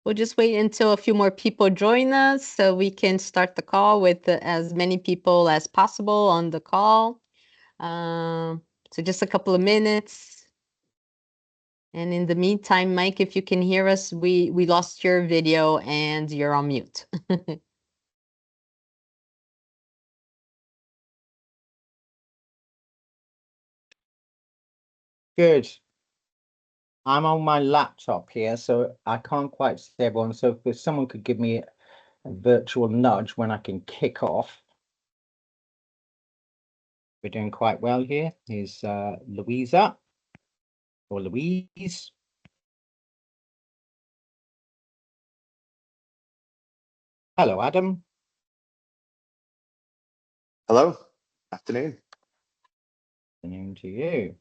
We'll just wait until a few more people join us so we can start the call with as many people as possible on the call. So just a couple of minutes. And in the meantime, Mike, if you can hear us, we lost your video and you're on mute. Good. I'm on my laptop here, so I can't quite see everyone. So if someone could give me a virtual nudge when I can kick off. We're doing quite well here. Here's Louisa or Louise. Hello, Adam. Hello. Afternoon. Afternoon to you.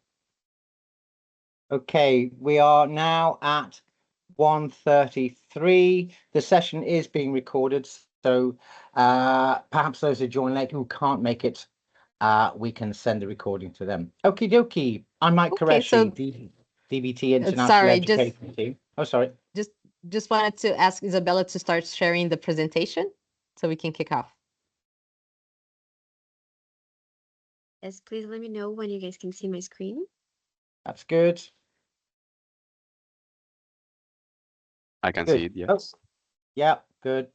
Okay, we are now at 1:33. The session is being recorded, so perhaps those who join late who can't make it, we can send the recording to them. Okie dokie. I'm Mike Qureshi, so DBT International sorry, Education Team. Oh, sorry. Just wanted to ask Isabella to start sharing the presentation so we can kick off. Yes, please let me know when you guys can see my screen. That's good. I can see it, yes. Oh, yeah, good.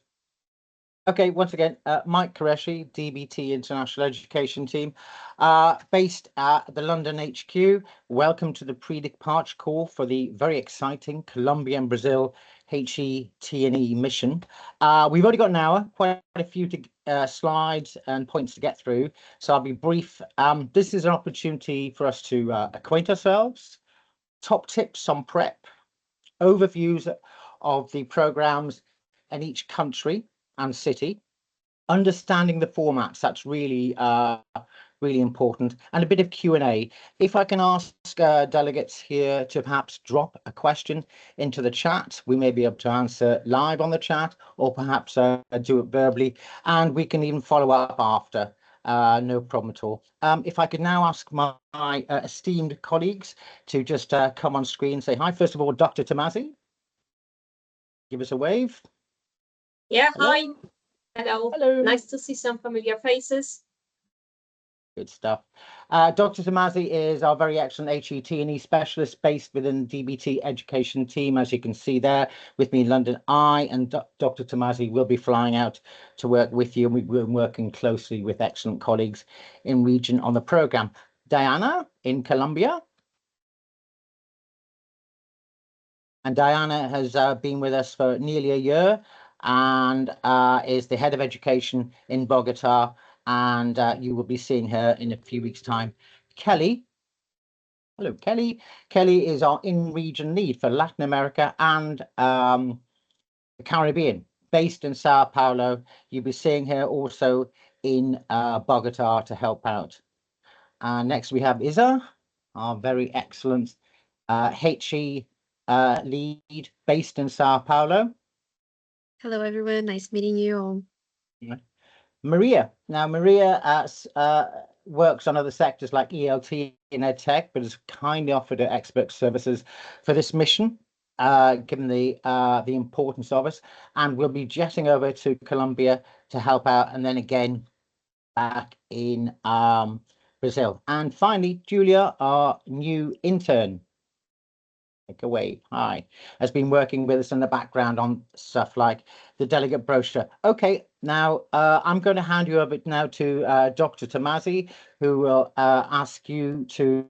Okay, once again, Mike Qureshi, DBT International Education Team, based at the London HQ. Welcome to the pre-departure call for the very exciting Colombia and Brazil HET&E mission. We've already got an hour, quite a few slides and points to get through, so I'll be brief. This is an opportunity for us to acquaint ourselves, top tips on prep, overviews of the programs in each country and city, understanding the formats, that's really really important, and a bit of Q&A. If I can ask delegates here to perhaps drop a question into the chat, we may be able to answer live on the chat, or perhaps do it verbally, and we can even follow up after. No problem at all. If I could now ask my esteemed colleagues to just come on screen and say hi. First of all, Dr. Tomasi, give us a wave. Yeah, Hello. hi. Hello. Hello. Nice to see some familiar faces. Good stuff. Dr. Tomasi is our very excellent HET&E specialist based within the DBT education team, as you can see there with me in London. I and Dr. Tomasi will be flying out to work with you, and we've been working closely with excellent colleagues in region on the program. Diana in Colombia. And Diana has been with us for nearly a year and is the head of education in Bogota, and you will be seeing her in a few weeks' time. Kelly. Hello, Kelly. Kelly is our in-region lead for Latin America and the Caribbean, based in Sao Paulo. You'll be seeing her also in Bogota to help out. Next we have Isa, our very excellent HE lead based in Sao Paulo. Hello, everyone. Nice meeting you all. Maria. Now, Maria works on other sectors like ELT and EdTech, but has kindly offered her expert services for this mission, given the importance of it, and we'll be jetting over to Colombia to help out, and then again back in Brazil. And finally, Julia, our new intern. Take away. Hi, has been working with us in the background on stuff like the delegate brochure. Okay, now I'm going to hand you over now to Dr. Tomasi, who will ask you to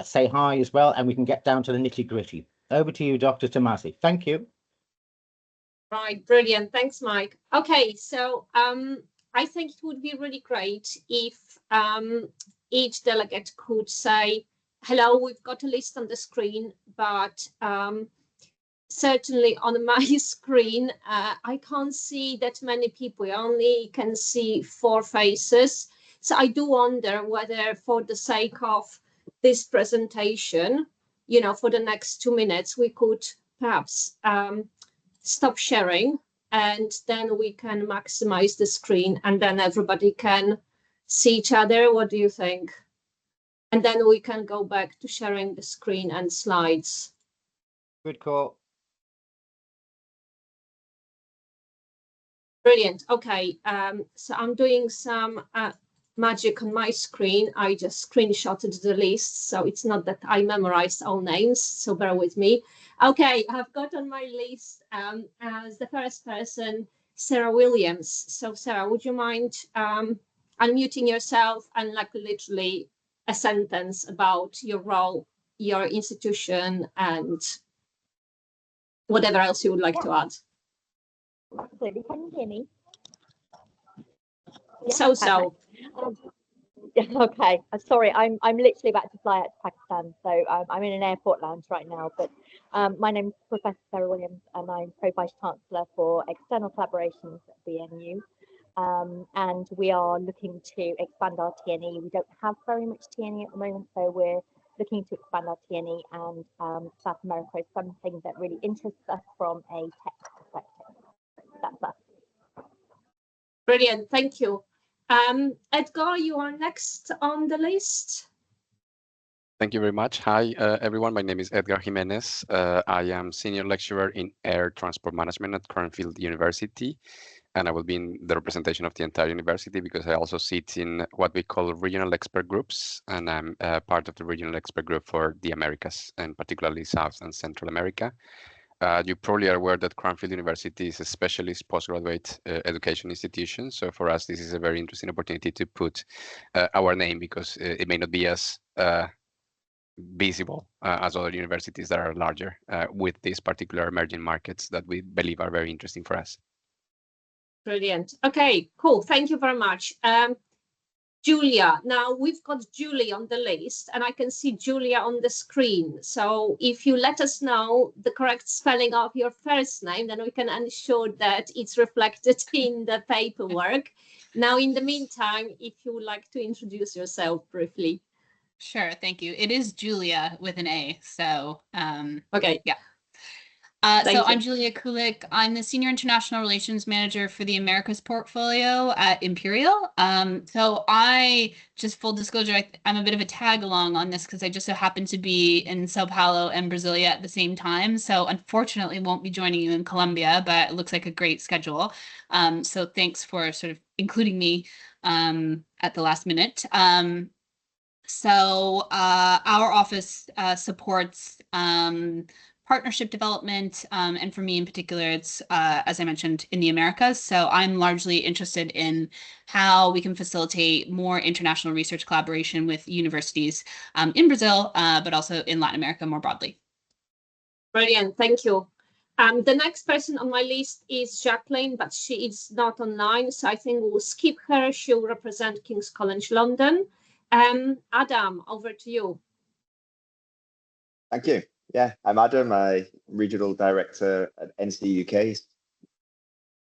say hi as well, and we can get down to the nitty-gritty. Over to you, Dr. Tomasi. Thank you. Right, brilliant. Thanks, Mike. Okay, so I think it would be really great if each delegate could say, hello, we've got a list on the screen, but certainly on my screen, I can't see that many people. I only can see 4 faces. So I do wonder whether for the sake of this presentation, you know, for the next 2 minutes, we could perhaps stop sharing, and then we can maximize the screen, and then everybody can see each other. What do you think? And then we can go back to sharing the screen and slides. Good call. Brilliant. Okay, so I'm doing some magic on my screen. I just screenshotted the list, so it's not that I memorized all names, so bear with me. Okay, I've got on my list as the first person, Sarah Williams. So Sarah, would you mind unmuting yourself and like literally a sentence about your role, your institution, and whatever else you would like to add? Absolutely. Can you hear me? So. Okay. Sorry, I'm literally about to fly out to Pakistan, so I'm in an airport lounge right now. But my name is Professor Sarah Williams, and I'm Pro Vice Chancellor for External Collaborations at BNU. And we are looking to expand our TNE. We don't have very much TNE at the moment, so we're looking to expand our TNE, and South America is something that really interests us from a tech perspective. That's us. Brilliant, thank you. Edgar, you are next on the list. Thank you very much. Hi, everyone. My name is Edgar Jimenez. I am Senior Lecturer in Air Transport Management at Cranfield University, and I will be in the representation of the entire university because I also sit in what we call regional expert groups, and I'm part of the regional expert group for the Americas, and particularly South and Central America. You probably are aware that Cranfield University is a specialist postgraduate education institution. So for us, this is a very interesting opportunity to put our name because it may not be as visible as other universities that are larger with these particular emerging markets that we believe are very interesting for us. Brilliant. Okay, cool. Thank you very much. Julia, now we've got Julie on the list and I can see Julia on the screen. So if you let us know the correct spelling of your first name, then we can ensure that it's reflected in the paperwork. Now, in the meantime, if you would like to introduce yourself briefly. Sure, thank you. It is Julia with an A, so okay. Yeah. So I'm Julia Kulik. I'm the Senior International Relations Manager for the Americas portfolio at Imperial. So I, just full disclosure, I'm a bit of a tag along on this because I just so happen to be in Sao Paulo and Brasilia at the same time. So unfortunately won't be joining you in Colombia, but it looks like a great schedule. So thanks for sort of including me at the last minute. So our office supports partnership development, and for me in particular, it's, as I mentioned, in the Americas. So I'm largely interested in how we can facilitate more international research collaboration with universities in Brazil, but also in Latin America more broadly. Brilliant, thank you. The next person on my list is Jacqueline, but she is not online, so I think we'll skip her. She'll represent King's College London. Adam, over to you. Thank you. Yeah, I'm Adam, I'm Regional Director at NC UK.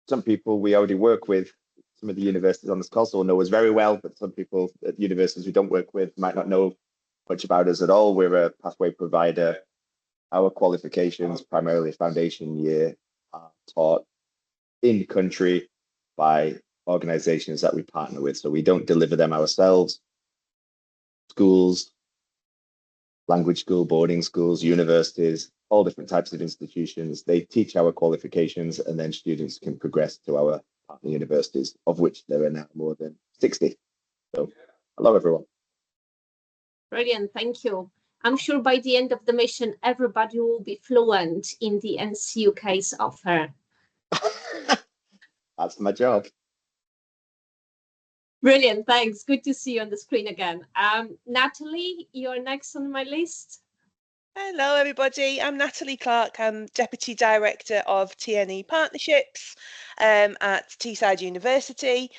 Some people we already work with, some of the universities on this call will know us very well, but some people at universities we don't work with might not know much about us at all. We're a pathway provider. Our qualifications, primarily foundation year, are taught in country by organizations that we partner with. So we don't deliver them ourselves. Schools, language school, boarding schools, universities, all different types of institutions. They teach our qualifications and then students can progress to our partner universities, of which there are now more than 60. So hello, everyone. Brilliant, thank you. I'm sure by the end of the mission, everybody will be fluent in the NCUK's offer. That's my job. Brilliant, thanks. Good to see you on the screen again. Natalie, you're next on my list. Hello, everybody. I'm Natalie Clark. I'm Deputy Director of TNE Partnerships at Teesside University.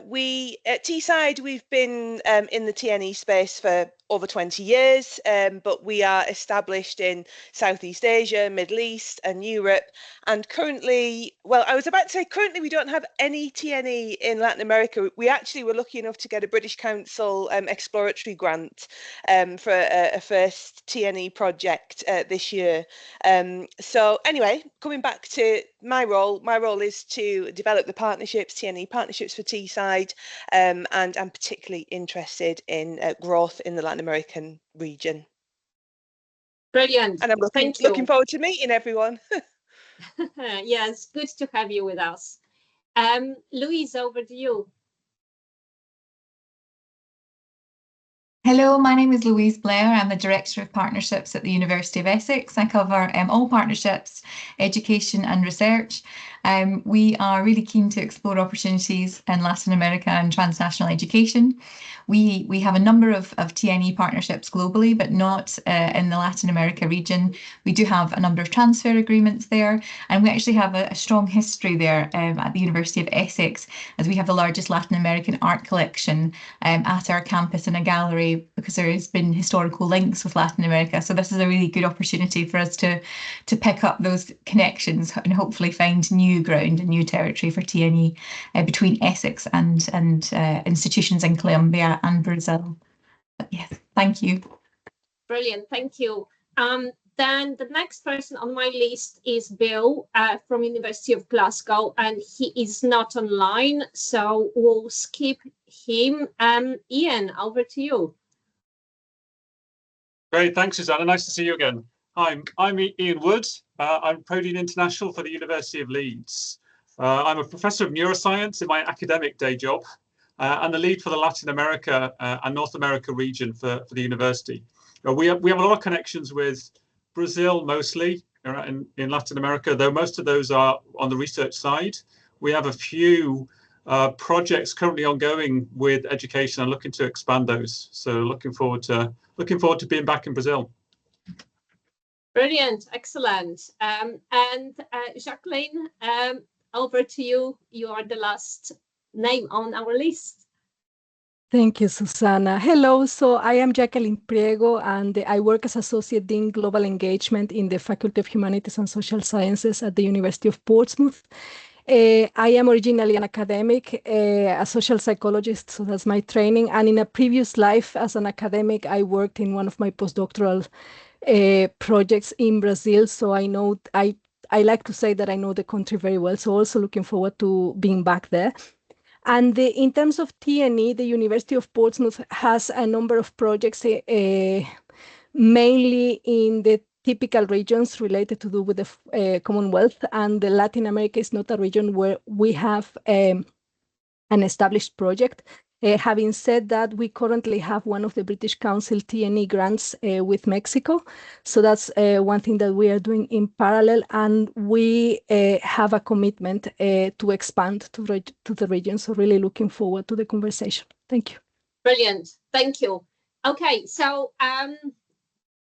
We at Teesside, we've been in the TNE space for over 20 years, but we are established in Southeast Asia, Middle East and Europe. And currently, well, I was about to say currently we don't have any TNE in Latin America. We actually were lucky enough to get a British Council exploratory grant for a first TNE project this year. So anyway, coming back to my role is to develop the partnerships, TNE partnerships for Teesside, and I'm particularly interested in growth in the Latin American region. Brilliant. And I'm looking forward to meeting everyone. Yes, good to have you with us. Louise, over to you. Hello, my name is Louise Blair. I'm the Director of Partnerships at the University of Essex. I cover all partnerships, education and research. We are really keen to explore opportunities in Latin America and transnational education. We have a number of TNE partnerships globally, but not in the Latin America region. We do have a number of transfer agreements there, and we actually have a strong history there at the University of Essex, as we have the largest Latin American art collection at our campus in a gallery, because there has been historical links with Latin America. So this is a really good opportunity for us to pick up those connections and hopefully find new ground and new territory for TNE between Essex and institutions in Colombia and Brazil. But yes, thank you. Brilliant, thank you. Then the next person on my list is Bill from University of Glasgow, and he is not online, so we'll skip him. Ian, over to you. Great, thanks, Susanna. Nice to see you again. Hi, I'm Ian Wood. I'm Prodean International for the University of Leeds. I'm a professor of neuroscience in my academic day job, and the lead for the Latin America and North America region for the university. We have a lot of connections with Brazil mostly in Latin America, though most of those are on the research side. We have a few projects currently ongoing with education and looking to expand those. So looking forward to being back in Brazil. Brilliant, excellent. And Jacqueline, over to you. You are the last name on our list. Thank you, Susana. Hello, so I am Jacqueline Priego, and I work as Associate Dean Global Engagement in the Faculty of Humanities and Social Sciences at the University of Portsmouth. I am originally an academic, a social psychologist, so that's my training. And in a previous life as an academic, I worked in one of my postdoctoral projects in Brazil. So I know, I like to say that I know the country very well. So also looking forward to being back there. And in terms of TNE, the University of Portsmouth has a number of projects, mainly in the typical regions related to do with the Commonwealth, and the Latin America is not a region where we have an established project. Having said that, we currently have one of the British Council TNE grants with Mexico. So that's one thing that we are doing in parallel, and we have a commitment to expand to the region. So really looking forward to the conversation. Thank you. Brilliant, thank you. Okay, so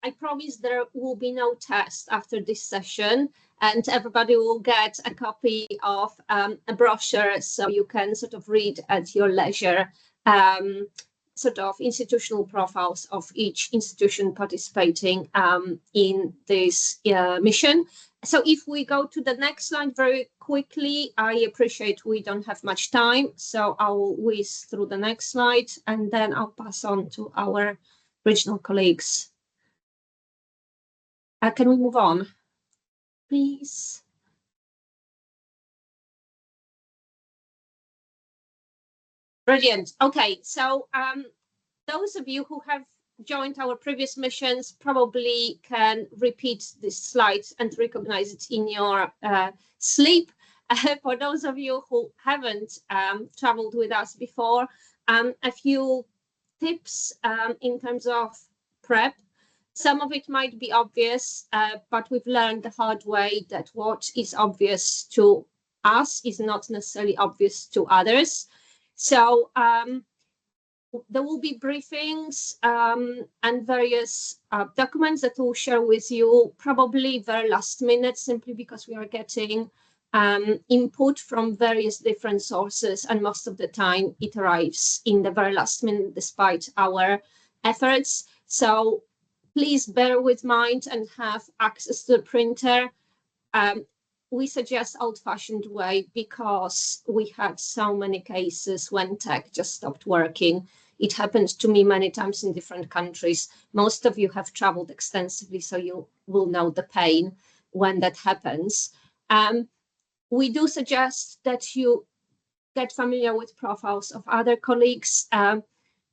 I promise there will be no test after this session, and everybody will get a copy of a brochure, so you can sort of read at your leisure sort of institutional profiles of each institution participating in this mission. So if we go to the next slide very quickly, I appreciate we don't have much time, so I'll whiz through the next slide, and then I'll pass on to our regional colleagues. Can we move on, please? Brilliant. Okay, so those of you who have joined our previous missions probably can repeat this slide and recognize it in your sleep. For those of you who haven't traveled with us before, a few tips in terms of prep. Some of it might be obvious, but we've learned the hard way that what is obvious to us is not necessarily obvious to others. So there will be briefings and various documents that we'll share with you, probably very last minute, simply because we are getting input from various different sources, and most of the time it arrives in the very last minute despite our efforts. So please bear with mind and have access to the printer. We suggest old-fashioned way because we had so many cases when tech just stopped working. It happened to me many times in different countries. Most of you have traveled extensively, so you will know the pain when that happens. We do suggest that you get familiar with profiles of other colleagues, and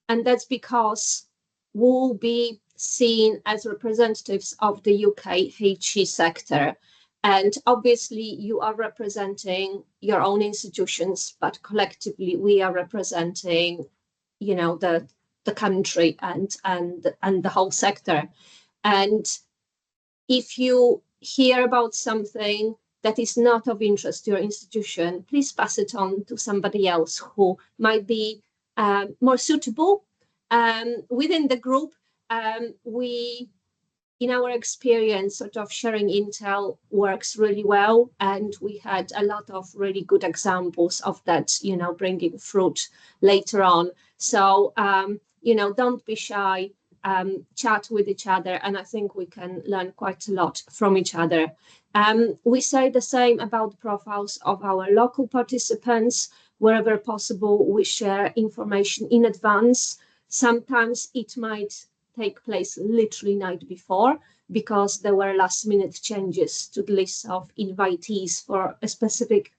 that's because we'll be seen as representatives of the UK HE sector. And obviously you are representing your own institutions, but collectively we are representing, you know, the country and the whole sector. And if you hear about something that is not of interest to your institution, please pass it on to somebody else who might be more suitable. Within the group, we, in our experience, sort of sharing intel works really well, and we had a lot of really good examples of that, you know, bringing fruit later on. So, you know, don't be shy, chat with each other, and I think we can learn quite a lot from each other. We say the same about profiles of our local participants. Wherever possible, we share information in advance. Sometimes it might take place literally night before because there were last minute changes to the list of invitees for a specific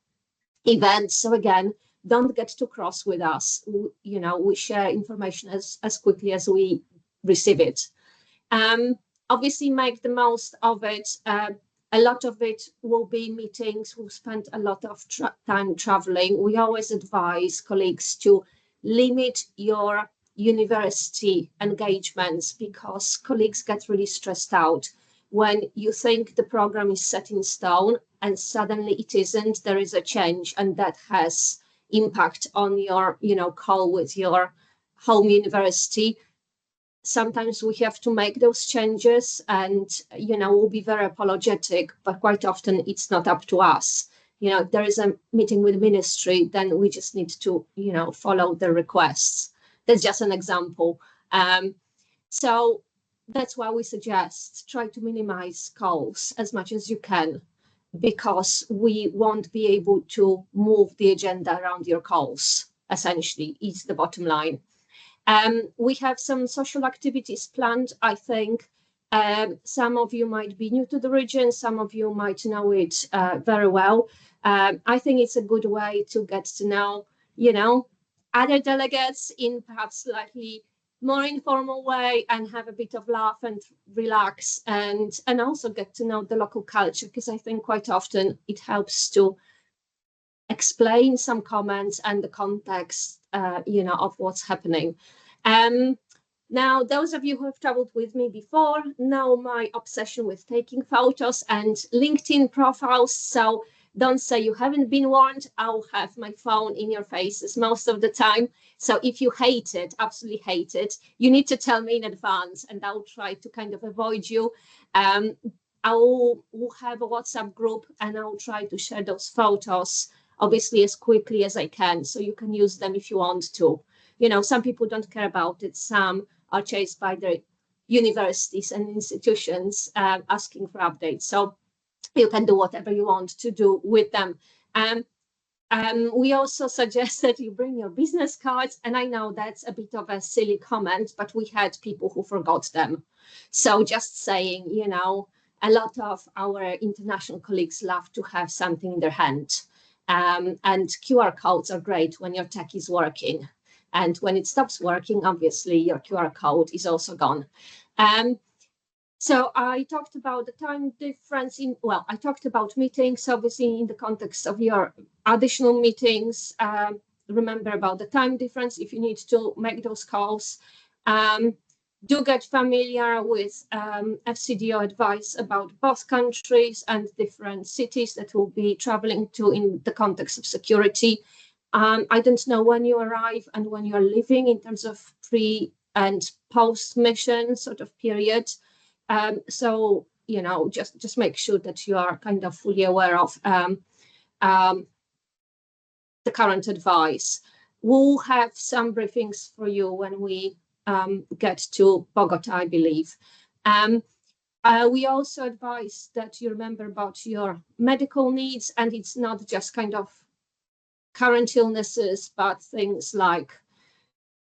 event. So again, don't get too cross with us. You know, we share information as quickly as we receive it. Obviously make the most of it. A lot of it will be meetings. We'll spend a lot of time traveling. We always advise colleagues to limit your university engagements because colleagues get really stressed out when you think the program is set in stone and suddenly it isn't. There is a change, and that has impact on your, you know, call with your home university. Sometimes we have to make those changes, and, you know, we'll be very apologetic, but quite often it's not up to us. You know, if there is a meeting with ministry, then we just need to, you know, follow the requests. That's just an example. So that's why we suggest try to minimize calls as much as you can, because we won't be able to move the agenda around your calls. Essentially, it's the bottom line. We have some social activities planned, I think. Some of you might be new to the region, some of you might know it very well. I think it's a good way to get to know, you know, other delegates in perhaps slightly more informal way and have a bit of laugh and relax and also get to know the local culture, because I think quite often it helps to explain some comments and the context, you know, of what's happening. Now, those of you who have traveled with me before know my obsession with taking photos and LinkedIn profiles. So don't say you haven't been warned. I'll have my phone in your faces most of the time. So if you hate it, absolutely hate it, you need to tell me in advance and I'll try to kind of avoid you. We'll have a WhatsApp group and I'll try to share those photos, obviously, as quickly as I can, so you can use them if you want to. You know, some people don't care about it. Some are chased by their universities and institutions asking for updates. So you can do whatever you want to do with them. We also suggest that you bring your business cards. And I know that's a bit of a silly comment, but we had people who forgot them. So just saying, you know, a lot of our international colleagues love to have something in their hand. And QR codes are great when your tech is working. And when it stops working, obviously, your QR code is also gone. So I talked about the time difference I talked about meetings, obviously, in the context of your additional meetings. Remember about the time difference if you need to make those calls. Do get familiar with FCDO advice about both countries and different cities that will be traveling to in the context of security. I don't know when you arrive and when you're leaving in terms of pre and post mission sort of period. So, you know, just make sure that you are kind of fully aware of the current advice. We'll have some briefings for you when we get to Bogota, I believe. We also advise that you remember about your medical needs, and it's not just kind of current illnesses, but things like,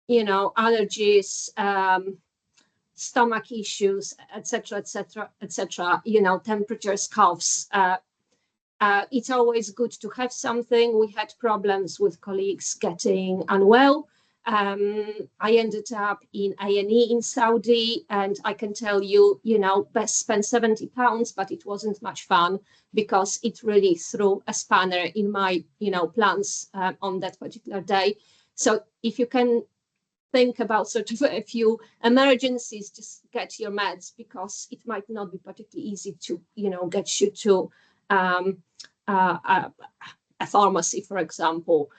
you know, allergies, stomach issues, etc., etc., etc. You know, temperatures, coughs. It's always good to have something. We had problems with colleagues getting unwell, I ended up in A&E in Saudi, and I can tell you, best spent £70, but it wasn't much fun because it really threw a spanner in my, plans on that particular day. So if you can think about sort of a few emergencies, just get your meds, because it might not be particularly easy to, get you to a pharmacy, for example.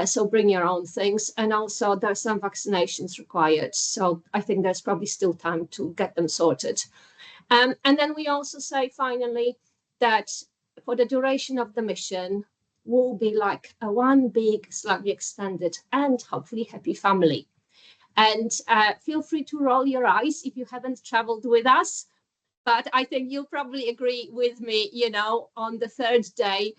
So bring your own things. And also there's some vaccinations required. So I think there's probably still time to get them sorted. And then we also say finally that for the duration of the mission, will be like a one big, slightly extended and hopefully happy family. And feel free to roll your eyes if you haven't traveled with us. But I think you'll probably agree with me, on the third day,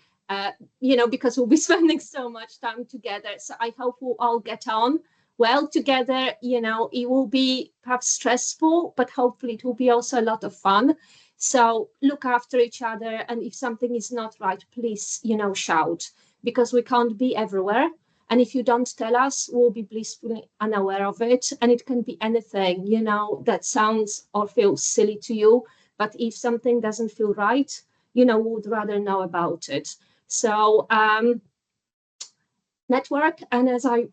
because we'll be spending so much time together. So I hope we'll all get on well together. It will be perhaps stressful, but hopefully it will be also a lot of fun. So look after each other. And if something is not right, please, shout, because we can't be everywhere. And if you don't tell us, we'll be blissfully unaware of it. And it can be anything, that sounds or feels silly to you. But if something doesn't feel right, we would rather know about it. So network, and as I,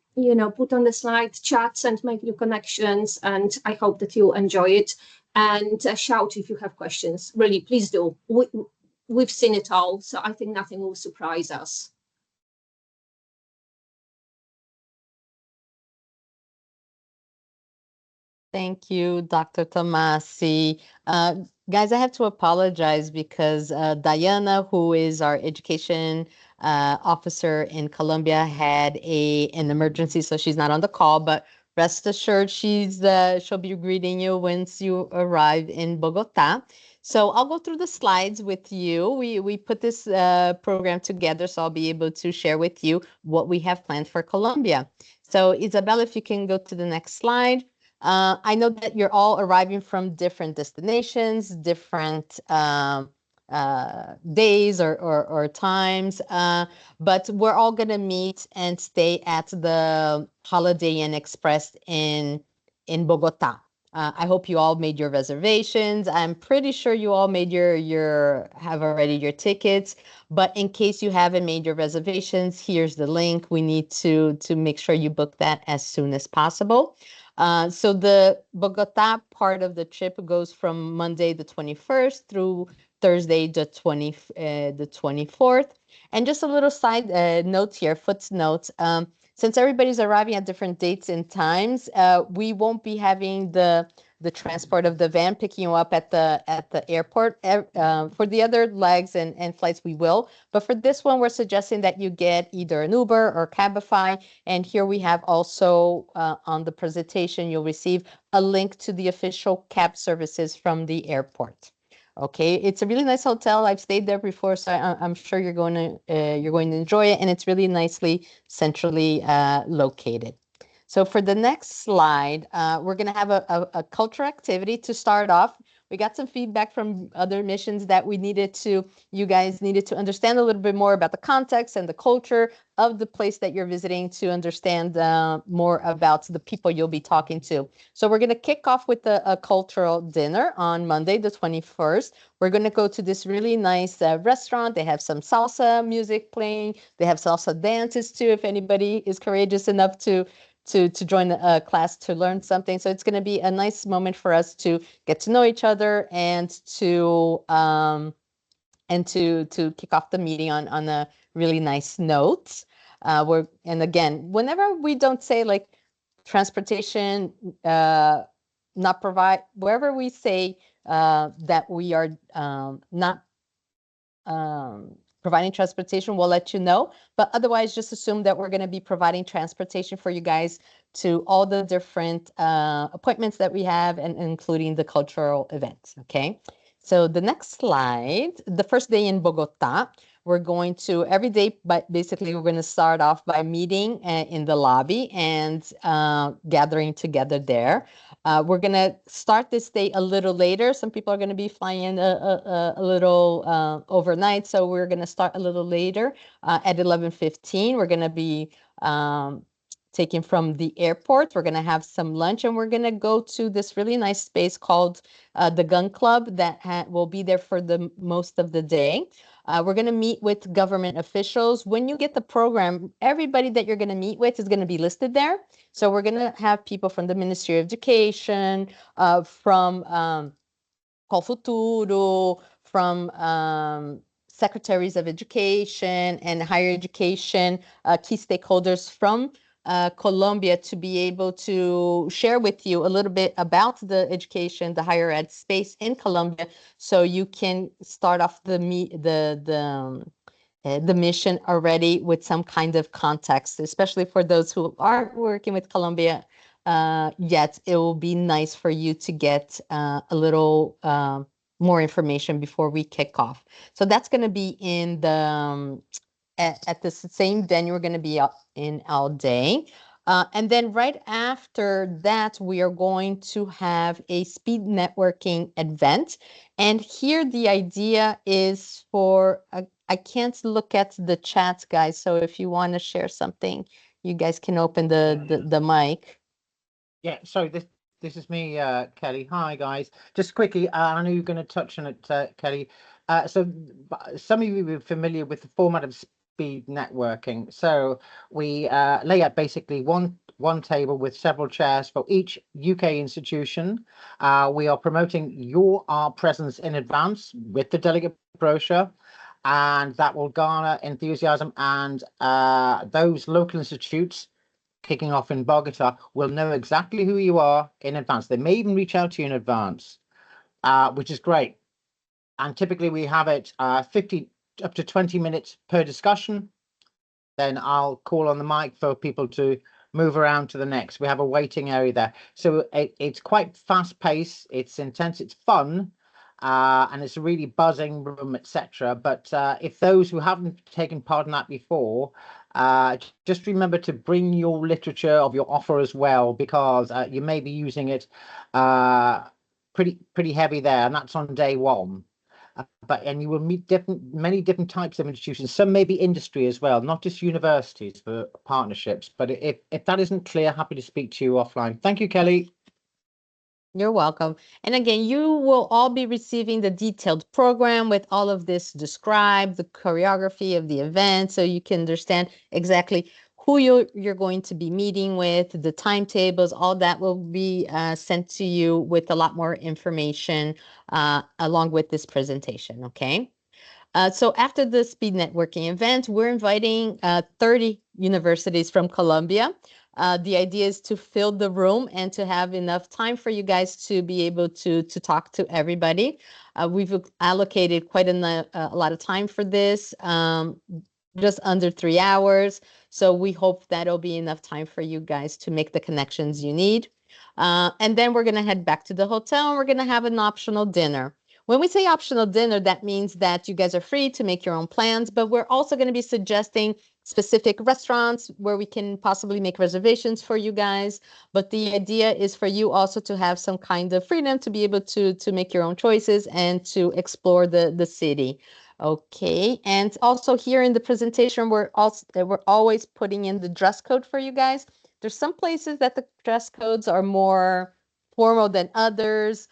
put on the slide, chats and make new connections. And I hope that you'll enjoy it. And shout if you have questions. Really, please do. We've seen it all. So I think nothing will surprise us. Thank you, Dr. Tomasi. Guys, I have to apologize because Diana, who is our education officer in Colombia, had an emergency, so she's not on the call. But rest assured, she'll be greeting you once you arrive in Bogota. So I'll go through the slides with you. We put this program together, so I'll be able to share with you what we have planned for Colombia. So Isabel, if you can go to the next slide. I know that you're all arriving from different destinations, different days or times, but we're all going to meet and stay at the Holiday Inn Express in Bogota. I hope you all made your reservations. I'm pretty sure you all made have already your tickets, but in case you haven't made your reservations, here's the link. We need to make sure you book that as soon as possible. So the Bogota part of the trip goes from Monday the 21st through Thursday the 24th. And just a little side note here, footnote. Since everybody's arriving at different dates and times, we won't be having the transport of the van picking you up at the airport. For the other legs and flights, we will. But for this one, we're suggesting that you get either an Uber or Cabify. And here we have also on the presentation, you'll receive a link to the official cab services from the airport. Okay, it's a really nice hotel. I've stayed there before, so I'm sure you're going to enjoy it, and it's really nicely centrally located. So for the next slide, we're going to have a culture activity to start off. We got some feedback from other missions that you guys needed to understand a little bit more about the context and the culture of the place that you're visiting to understand more about the people you'll be talking to. So we're going to kick off with a cultural dinner on Monday, the 21st. We're going to go to this really nice restaurant. They have some salsa music playing. They have salsa dances too, if anybody is courageous enough to join a class to learn something. So it's going to be a nice moment for us to get to know each other and to kick off the meeting on a really nice note. And again, whenever we don't say like transportation not provide, wherever we say that we are not providing transportation, we'll let you know. But otherwise, just assume that we're going to be providing transportation for you guys to all the different appointments that we have, and including the cultural events. Okay. So the next slide, the first day in Bogota, we're going to every day, but basically we're going to start off by meeting in the lobby and gathering together there. We're going to start this day a little later. Some people are going to be flying in a little overnight, so we're going to start a little later at 11:15. We're going to be taken from the airport. We're going to have some lunch, and we're going to go to this really nice space called the Gun Club that will be there for the most of the day. We're going to meet with government officials. When you get the program, everybody that you're going to meet with is going to be listed there. So we're going to have people from the Ministry of Education, from Colfuturo, from secretaries of education and higher education, key stakeholders from Colombia, to be able to share with you a little bit about the education, the higher ed space in Colombia, so you can start off the mission already with some kind of context, especially for those who aren't working with Colombia yet. It will be nice for you to get a little more information before we kick off. So that's going to be in the at the same venue. We're going to be in all day. And then right after that, we are going to have a speed networking event. And here the idea is for, I can't look at the chat, guys. So if you want to share something, you guys can open the mic. Yeah, so this is me, Kelly. Hi, guys. Just quickly, I know you're going to touch on it, Kelly. So some of you are familiar with the format of speed networking. So we lay out basically one table with several chairs for each UK institution. We are promoting our presence in advance with the delegate brochure, and that will garner enthusiasm, and those local institutes kicking off in Bogota will know exactly who you are in advance. They may even reach out to you in advance, which is great. And typically we have it 50 up to 20 minutes per discussion. Then I'll call on the mic for people to move around to the next. We have a waiting area there. So it's quite fast paced, it's intense, it's fun, and it's a really buzzing room, etc. But if those who haven't taken part in that before, just remember to bring your literature of your offer as well, because you may be using it pretty heavy there, and that's on day one. And you will meet many different types of institutions. Some may be industry as well, not just universities for partnerships. But if that isn't clear, happy to speak to you offline. Thank you, Kelly. You're welcome. And again, you will all be receiving the detailed program with all of this described, the choreography of the event, so you can understand exactly who you're going to be meeting with, the timetables, all that will be sent to you with a lot more information along with this presentation, okay? So after the speed networking event, we're inviting 30 universities from Colombia. The idea is to fill the room and to have enough time for you guys to be able to talk to everybody. We've allocated quite a lot of time for this, just under 3 hours. So we hope that'll be enough time for you guys to make the connections you need. And then we're going to head back to the hotel, and we're going to have an optional dinner. When we say optional dinner, that means that you guys are free to make your own plans, but we're also going to be suggesting specific restaurants where we can possibly make reservations for you guys. But the idea is for you also to have some kind of freedom to be able to make your own choices and to explore the city. Okay, and also here in the presentation, we're always putting in the dress code for you guys. There's some places that the dress codes are more formal than others.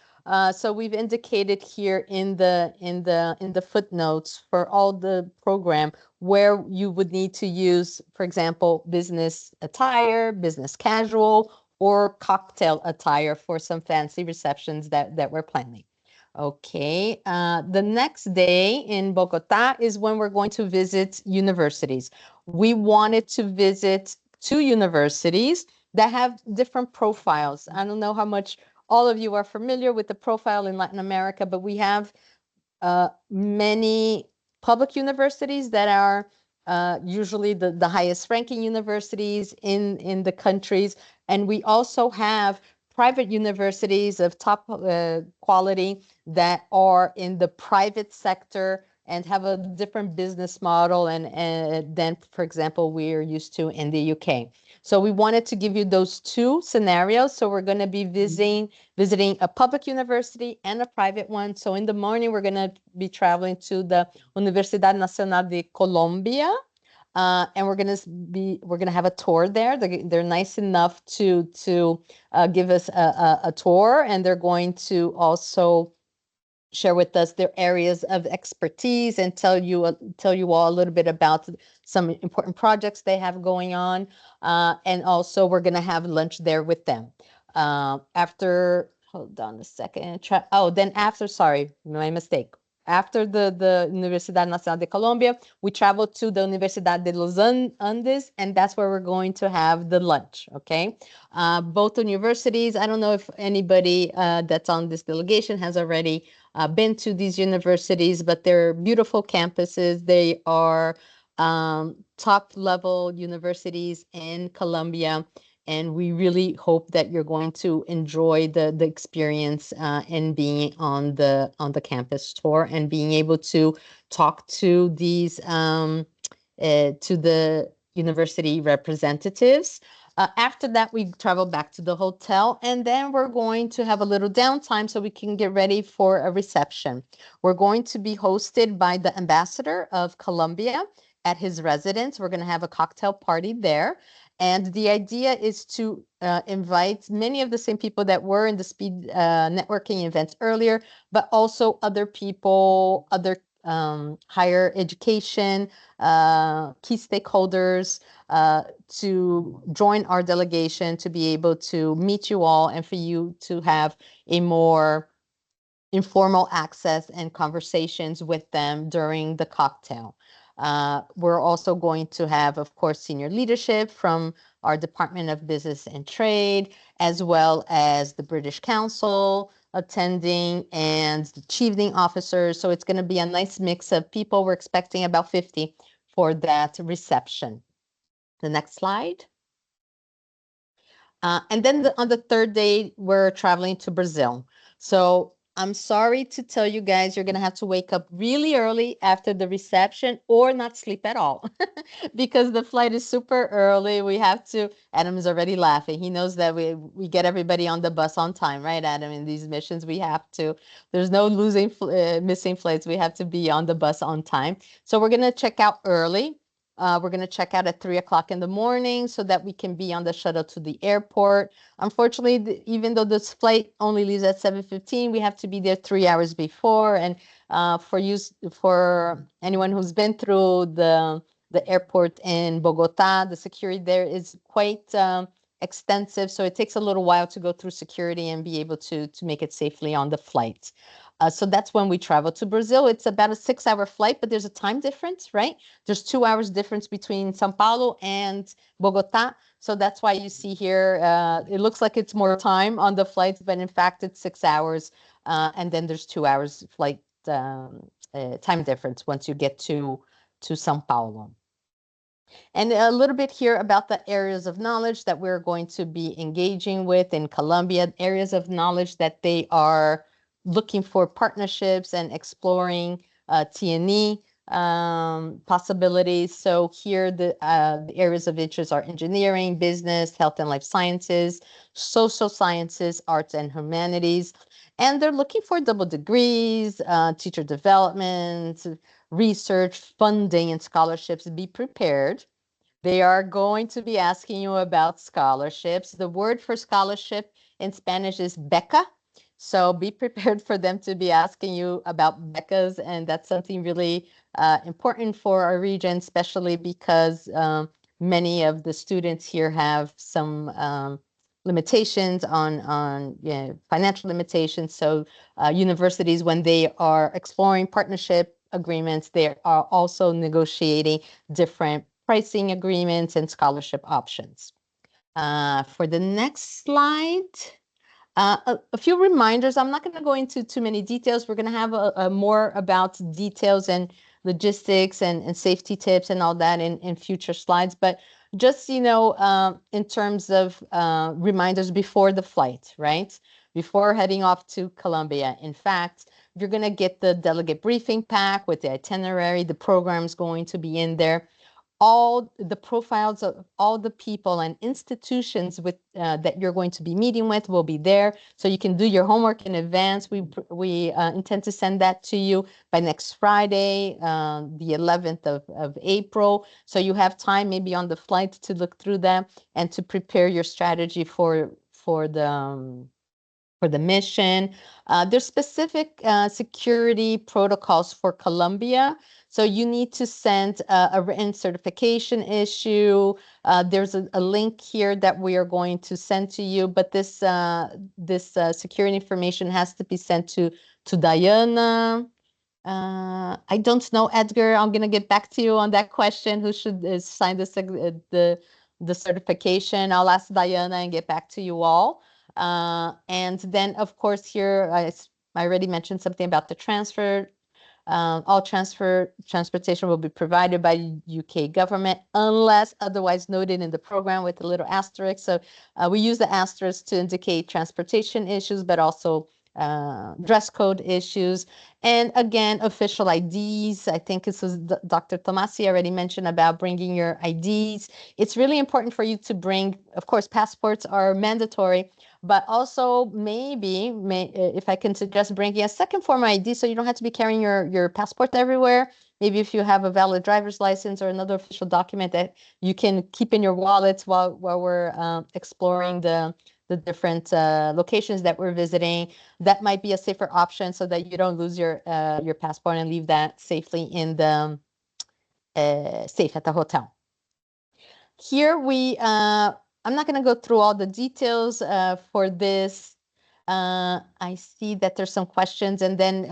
So we've indicated here in the footnotes for all the program where you would need to use, for example, business attire, business casual, or cocktail attire for some fancy receptions that we're planning. Okay, the next day in Bogota is when we're going to visit universities. We wanted to visit 2 universities that have different profiles. I don't know how much all of you are familiar with the profile in Latin America, but we have many public universities that are usually the highest ranking universities in the countries. And we also have private universities of top quality that are in the private sector and have a different business model and than, for example, we're used to in the UK. So we wanted to give you those 2 scenarios. So we're going to be visiting a public university and a private one. So in the morning, we're going to be traveling to the Universidad Nacional de Colombia. and we're gonna have a tour there. They're nice enough to give us a tour, and they're going to also share with us their areas of expertise and tell you all a little bit about some important projects they have going on. And also we're going to have lunch there with them. After, hold on a second. Then after, sorry, my mistake. After the Universidad Nacional de Colombia, we traveled to the Universidad de los Andes, and that's where we're going to have the lunch, okay? Both universities, I don't know if anybody that's on this delegation has already been to these universities, but they're beautiful campuses. They are top level universities in Colombia, and we really hope that you're going to enjoy the experience in being on the campus tour and being able to talk to these to the university representatives. After that, we travel back to the hotel, and then we're going to have a little downtime so we can get ready for a reception. We're going to be hosted by the ambassador of Colombia at his residence. We're going to have a cocktail party there. And the idea is to invite many of the same people that were in the speed networking events earlier, but also other people, other higher education, key stakeholders to join our delegation, to be able to meet you all and for you to have a more informal access and conversations with them during the cocktail. We're also going to have, of course, senior leadership from our Department of Business and Trade, as well as the British Council attending and the chiefing officers. So it's going to be a nice mix of people. We're expecting about 50 for that reception. The next slide. And then on the third day, we're traveling to Brazil. So I'm sorry to tell you guys, you're going to have to wake up really early after the reception or not sleep at all because the flight is super early. We have to, Adam is already laughing. He knows that we get everybody on the bus on time, right, Adam? In these missions, we have to, there's no missing flights. We have to be on the bus on time. So we're going to check out early. We're going to check out at 3 o'clock in the morning so that we can be on the shuttle to the airport. Unfortunately, even though this flight only leaves at 7:15, we have to be there 3 hours before. And for anyone who's been through the airport in Bogota, the security there is quite extensive. So it takes a little while to go through security and be able to make it safely on the flight. So that's when we travel to Brazil. It's about a 6-hour flight, but there's a time difference, right? There's 2 hours difference between São Paulo and Bogota. So that's why you see here, it looks like it's more time on the flights, but in fact, it's 6 hours. And then there's 2 hours flight time difference once you get to São Paulo. And a little bit here about the areas of knowledge that we're going to be engaging with in Colombia, areas of knowledge that they are looking for partnerships and exploring T&E possibilities. So here the areas of interest are engineering, business, health and life sciences, social sciences, arts and humanities. And they're looking for double degrees, teacher development, research, funding, and scholarships. Be prepared. They are going to be asking you about scholarships. The word for scholarship in Spanish is beca. So be prepared for them to be asking you about becas. And that's something really important for our region, especially because many of the students here have some limitations on financial limitations. So universities, when they are exploring partnership agreements, they are also negotiating different pricing agreements and scholarship options. For the next slide, a few reminders. I'm not going to go into too many details. We're going to have a more about details and logistics and safety tips and all that in future slides. But just, in terms of reminders before the flight, right? Before heading off to Colombia. In fact, you're going to get the delegate briefing pack with the itinerary. The program's going to be in there. all the profiles of all the people and institutions with that you're going to be meeting with will be there, so you can do your homework in advance. We intend to send that to you by next Friday, the 11th of April, so you have time maybe on the flight to look through them and to prepare your strategy for the mission. There's specific security protocols for Colombia. So you need to send a written certification issue. There's a link here that we are going to send to you, but this security information has to be sent to Diana. I don't know, Edgar. I'm gonna get back to you on that question. Who should sign the certification? I'll ask Diana and get back to you all. And then, of course, here I already mentioned something about the transfer. All transportation will be provided by UK government unless otherwise noted in the program with a little asterisk. So we use the asterisk to indicate transportation issues, but also dress code issues. And again, official IDs. I think this was Dr. Tomasi already mentioned about bringing your IDs. It's really important for you to bring, of course, passports are mandatory, but also maybe, if I can suggest bringing a second form of ID so you don't have to be carrying your passport everywhere. Maybe if you have a valid driver's license or another official document that you can keep in your wallets while we're exploring the different locations that we're visiting, that might be a safer option so that you don't lose your passport and leave that safely in the safe at the hotel. Here I'm not going to go through all the details for this. I see that there's some questions, and then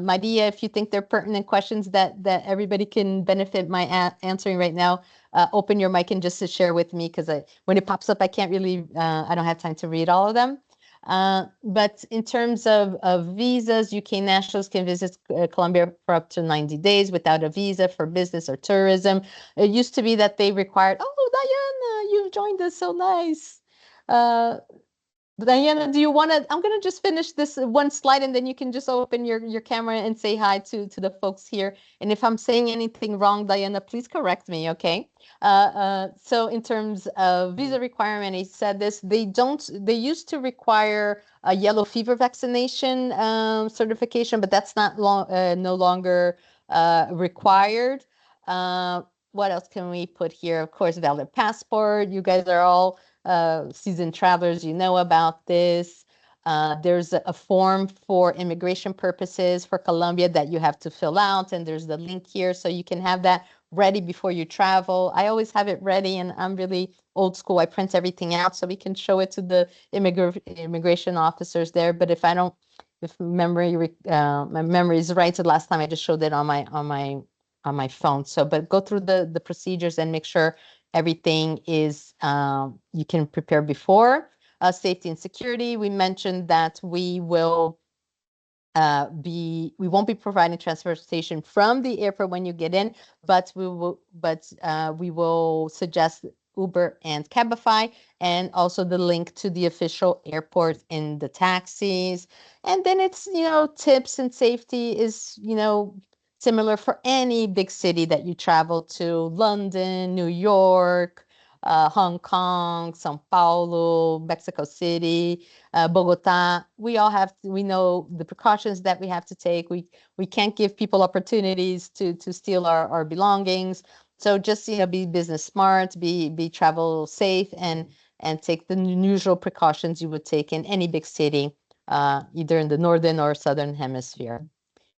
Maria, if you think they're pertinent questions that everybody can benefit my answering right now, open your mic and just to share with me, because when it pops up, I can't really, I don't have time to read all of them. But in terms of visas, UK nationals can visit Colombia for up to 90 days without a visa for business or tourism. It used to be that they required, oh, Diana, you've joined us, so nice. Diana, do you want to, I'm going to just finish this one slide and then you can just open your camera and say hi to the folks here. And if I'm saying anything wrong, Diana, please correct me, okay? So in terms of visa requirement, he said this, they used to require a yellow fever vaccination certification, but that's not no longer required. What else can we put here? Of course, valid passport. You guys are all seasoned travelers, you know about this. There's a form for immigration purposes for Colombia that you have to fill out, and there's the link here, so you can have that ready before you travel. I always have it ready, and I'm really old school. I print everything out so we can show it to the immigration officers there. But if my memory is right, the last time I just showed it on my phone. So, but go through the procedures and make sure everything is you can prepare before. Safety and security, we mentioned that we won't be providing transportation from the airport when you get in, but we will suggest Uber and Cabify, and also the link to the official airport in the taxis. And then it's, tips and safety is, similar for any big city that you travel to: London, New York, Hong Kong, Sao Paulo, Mexico City, Bogota. We know the precautions that we have to take. We can't give people opportunities to steal our belongings. So just, be business smart, be travel safe, and take the usual precautions you would take in any big city, either in the northern or southern hemisphere.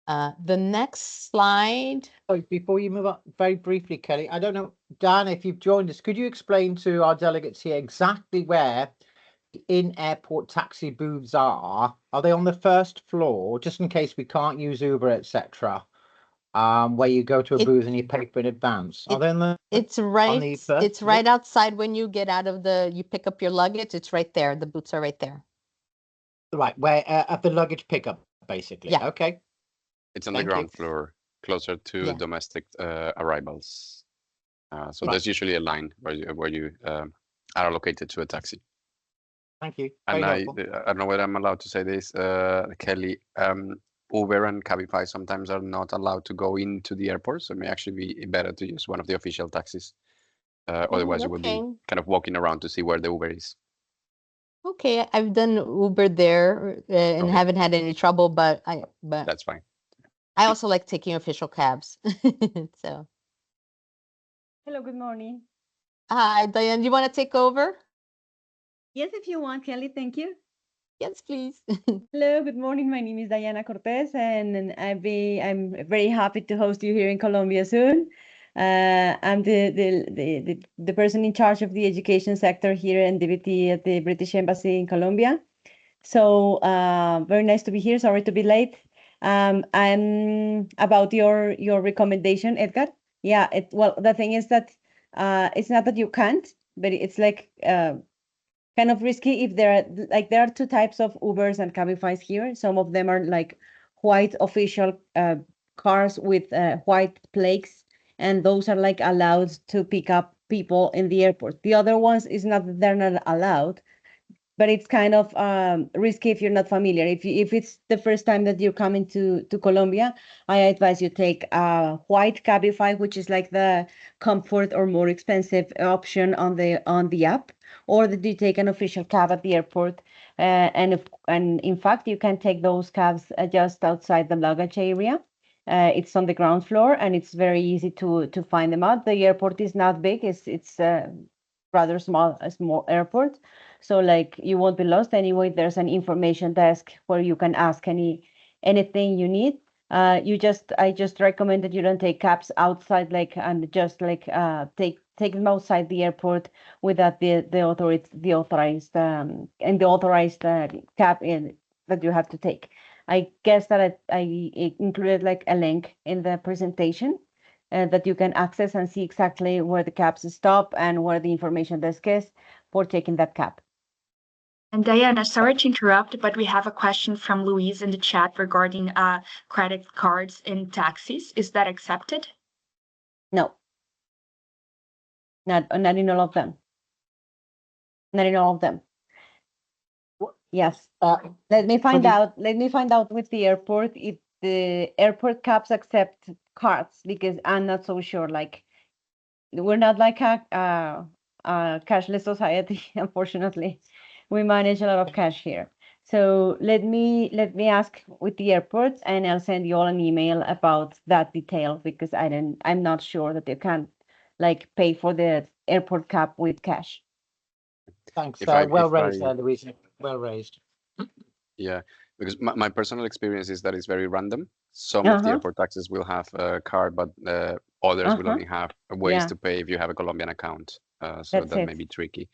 The next slide. So before you move on, very briefly, Kelly, I don't know, Dan, if you've joined us, could you explain to our delegates here exactly where in-airport taxi booths are? Are they on the first floor, just in case we can't use Uber, etc.? Where you go to a booth and you pay for in advance. Are they on the? It's right outside when you get out of you pick up your luggage. It's right there. The booths are right there. Right, where at the luggage pickup, basically. Yeah. Okay. It's on the ground floor, closer to domestic arrivals. So there's usually a line where you are allocated to a taxi. Thank you. And I don't know whether I'm allowed to say this, Kelly. Uber and Cabify sometimes are not allowed to go into the airport, so it may actually be better to use one of the official taxis. Otherwise, you will be Okay. kind of walking around to see where the Uber is. Okay, I've done Uber there and Okay. haven't had any trouble, but That's fine. I also like taking official cabs. So, Hello, good morning. hi, Diane, you want to take over? Yes, if you want, Kelly, thank you. Yes, please. Hello, good morning. My name is Diana Cortez, and I'm very happy to host you here in Colombia soon. I'm the person in charge of the education sector here in DBT at the British Embassy in Colombia. So very nice to be here. Sorry to be late. I'm about your recommendation, Edgar. Yeah, well, the thing is that it's not that you can't, but it's like kind of risky if there are two types of Ubers and Cabifys here. Some of them are like white official cars with white plaques, and those are like allowed to pick up people in the airport. The other ones is not that they're not allowed, but it's kind of risky if you're not familiar. If it's the first time that you're coming to Colombia, I advise you take a white Cabify, which is like the comfort or more expensive option on the app, or that you take an official cab at the airport. And in fact, you can take those cabs just outside the luggage area. It's on the ground floor, and it's very easy to find them out. The airport is not big; it's rather a small airport. So like you won't be lost anyway. There's an information desk where you can ask anything you need. I just recommend that you don't take cabs outside, and just take them outside the airport without the authorized cab that you have to take. I guess that I included like a link in the presentation that you can access and see exactly where the cabs stop and where the information desk is for taking that cab. And Diana, sorry to interrupt, but we have a question from Louise in the chat regarding credit cards in taxis. Is that accepted? No. Not in all of them. Not in all of them. Yes. Let me find out. Let me find out with the airport if the airport cabs accept cards, because I'm not so sure. Like, we're not like a cashless society, unfortunately. We manage a lot of cash here. So let me ask with the airports, and I'll send you all an email about that detail, because I'm not sure that you can like pay for the airport cab with cash. Thanks. Well raised, Louise. Well raised. Yeah, because my personal experience is that it's very random. Some of the airport taxis will have a card, but others will only have ways to pay if you have a Colombian account. So that may be tricky.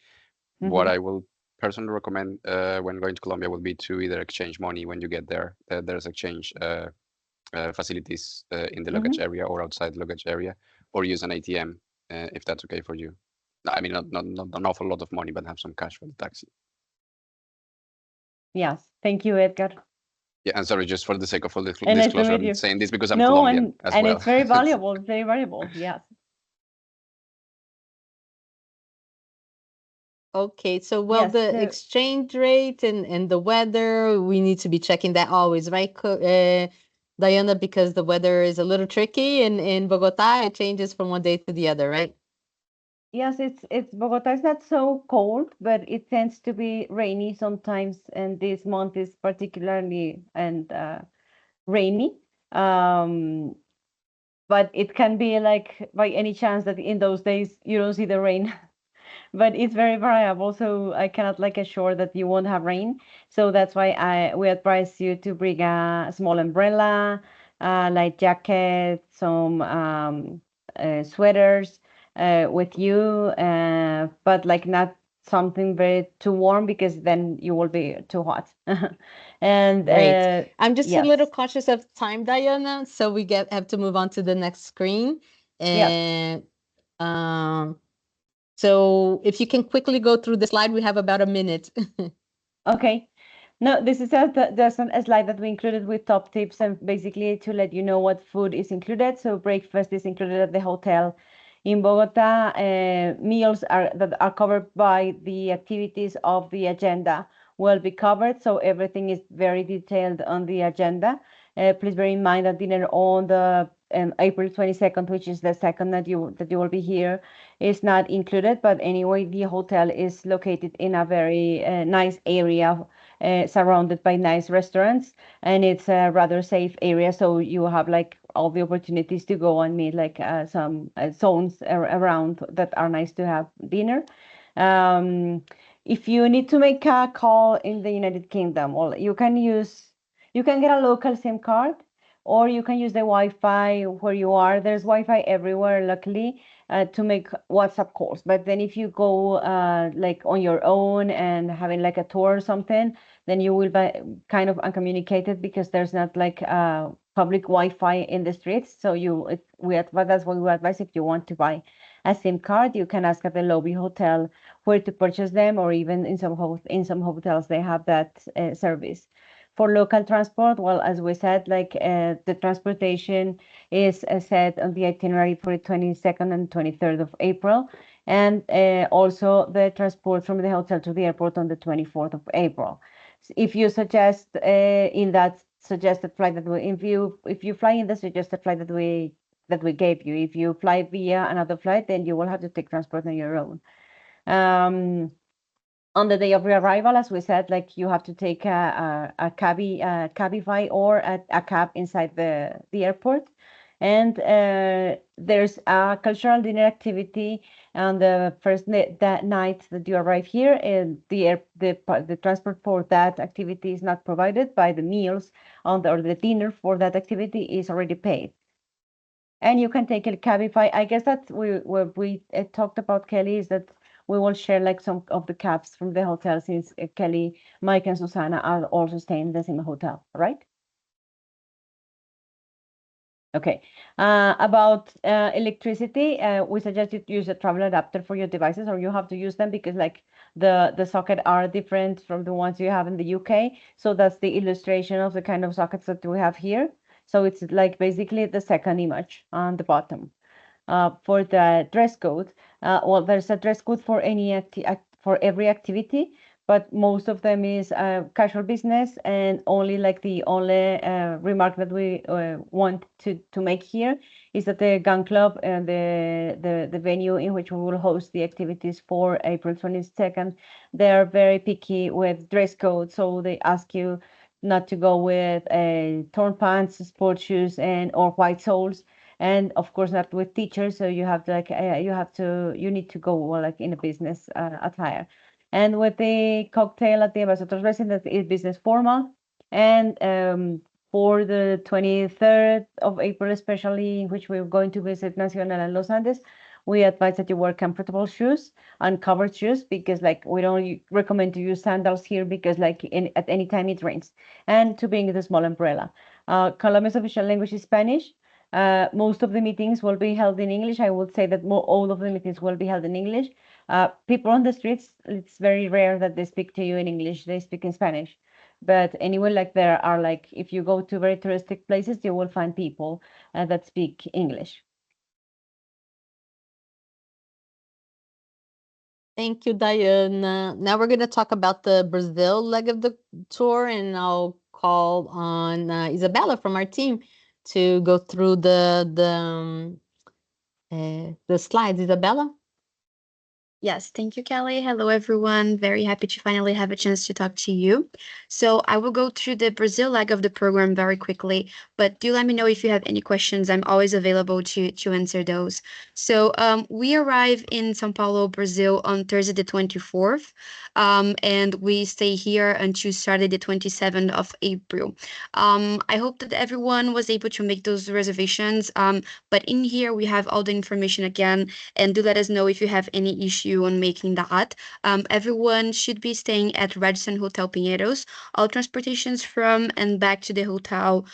What I will personally recommend when going to Colombia would be to either exchange money when you get there. There's exchange facilities in the luggage area or outside the luggage area, or use an ATM if that's okay for you. I mean, not an awful lot of money, but have some cash for the taxi. Yes, thank you, Edgar. Yeah, and sorry, just for the sake of full disclosure, I'm saying this because I'm no, Colombian as well. And it's very valuable, very valuable, yes. Okay, so the exchange rate and the weather, we need to be checking that always, right, Diana? Because the weather is a little tricky in Bogota. It changes from one day to the other, right? Yes, it's Bogota is not so cold, but it tends to be rainy sometimes, and this month is particularly rainy. But it can be like by any chance that in those days you don't see the rain. But it's very variable, so I cannot like assure that you won't have rain. So that's why we advise you to bring a small umbrella, light jacket, some sweaters with you, but like not something very too warm, because then you will be too hot. And I'm just a little cautious of time, Diana, so we have to move on to the next screen. And so if you can quickly go through the slide, we have about a minute. Okay. No, this is just a slide that we included with top tips, and basically to let you know what food is included. So breakfast is included at the hotel in Bogota. Meals that are covered by the activities of the agenda will be covered. So everything is very detailed on the agenda. Please bear in mind that dinner on the April 22nd, which is the second that you will be here, is not included. But anyway, the hotel is located in a very nice area, surrounded by nice restaurants, and it's a rather safe area. So you have like all the opportunities to go and meet like some zones around that are nice to have dinner. If you need to make a call in the United Kingdom, well, you can get a local SIM card, or you can use the Wi-Fi where you are. There's Wi-Fi everywhere, luckily, to make WhatsApp calls. But then if you go like on your own and having like a tour or something, then you will be kind of uncommunicated because there's not like public Wi-Fi in the streets. So that's what we advise. If you want to buy a SIM card, you can ask at the lobby hotel where to purchase them, or even in some hotels they have that service. For local transport, well, as we said, like the transportation is set on the itinerary for the 22nd and 23rd of April, and also the transport from the hotel to the airport on the 24th of April. If you suggest in that suggested flight if you fly in the suggested flight that we gave you, if you fly via another flight, then you will have to take transport on your own. On the day of your arrival, as we said, like you have to take a Cabify or a cab inside the airport. And there's a cultural dinner activity on the first that night that you arrive here, and the transport for that activity is not provided. By the meals or the dinner for that activity is already paid. And you can take a Cabify. I guess that what we talked about, Kelly, is that we will share like some of the cabs from the hotel, since Kelly, Mike, and Susana are also staying in the same hotel, right? Okay. About electricity, we suggest you to use a travel adapter for your devices, or you have to use them because like the socket are different from the ones you have in the UK. So that's the illustration of the kind of sockets that we have here. So it's like basically the second image on the bottom. For the dress code, well, there's a dress code for for every activity, but most of them is casual business, and only the only remark that we want to make here is that the gun club and the venue in which we will host the activities for April 22nd, they are very picky with dress code, so they ask you not to go with torn pants, sports shoes, or white soles, and of course not with teachers. So you have to you need to go like in a business attire. And with the cocktail at the ambassador's residence is business formal. And for the 23rd of April, especially, in which we're going to visit Nacional and Los Andes, we advise that you wear comfortable shoes and covered shoes, because like we don't recommend to use sandals here, because like at any time it rains, and to bring the small umbrella. Colombia's official language is Spanish. Most of the meetings will be held in English. I would say that all of the meetings will be held in English. People on the streets, it's very rare that they speak to you in English. They speak in Spanish. But anyway, like there are like, if you go to very touristic places, you will find people that speak English. Thank you, Diana. Now we're going to talk about the Brazil leg of the tour, and I'll call on Isabella from our team to go through the slides. Isabella? Yes, thank you, Kelly. Hello, everyone. Very happy to finally have a chance to talk to you. So I will go through the Brazil leg of the program very quickly, but do let me know if you have any questions. I'm always available to answer those. So we arrive in São Paulo, Brazil on Thursday the 24th, and we stay here until Saturday the 27th of April. I hope that everyone was able to make those reservations, but in here we have all the information again, and do let us know if you have any issue on making that. Everyone should be staying at Radisson Hotel Pinheiros. All transportations from and back to the hotel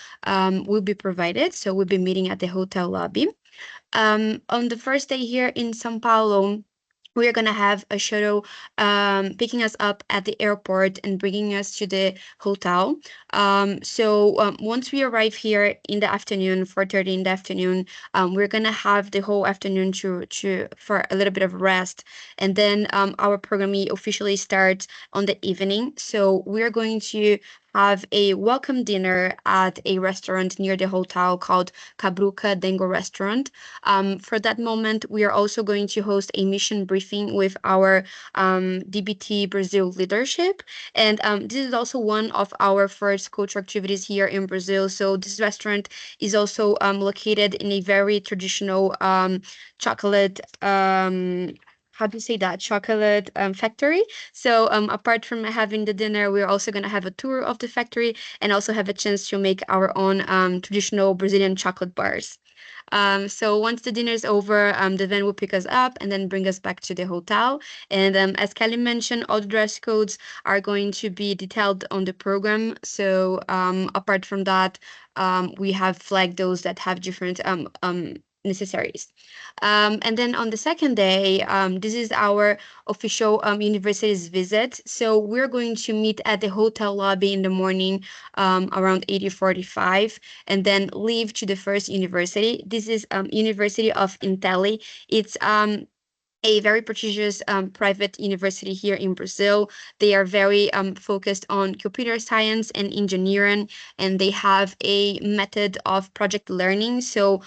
will be provided, so we'll be meeting at the hotel lobby. On the first day here in São Paulo, we are going to have a shuttle picking us up at the airport and bringing us to the hotel. So once we arrive here in the afternoon, 4:30 in the afternoon, we're going to have the whole afternoon for a little bit of rest. And then our program officially starts on the evening. So we're going to have a welcome dinner at a restaurant near the hotel called Cabruca Dengo Restaurant. For that moment, we are also going to host a mission briefing with our DBT Brazil leadership. And this is also one of our first cultural activities here in Brazil. So this restaurant is also located in a very traditional chocolate how do you say that, chocolate factory. So apart from having the dinner, we're also going to have a tour of the factory and also have a chance to make our own traditional Brazilian chocolate bars. So once the dinner is over, the van will pick us up and then bring us back to the hotel. And as Kelly mentioned, all the dress codes are going to be detailed on the program. So apart from that, we have flagged those that have different necessaries. And then on the second day, this is our official university's visit. So we're going to meet at the hotel lobby in the morning around 8:45 and then leave to the first university. This is University of Intelli. It's a very prestigious private university here in Brazil. They are very focused on computer science and engineering, and they have a method of project learning. So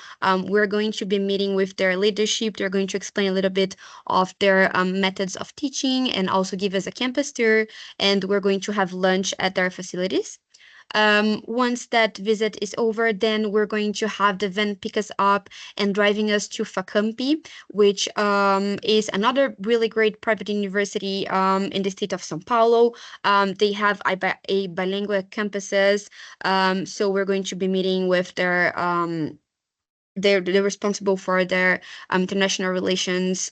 we're going to be meeting with their leadership. They're going to explain a little bit of their methods of teaching and also give us a campus tour. And we're going to have lunch at their facilities. Once that visit is over, then we're going to have the van pick us up and driving us to Facampi, which is another really great private university in the state of São Paulo. They have a bilingual campuses, so we're going to be meeting with their they're responsible for their international relations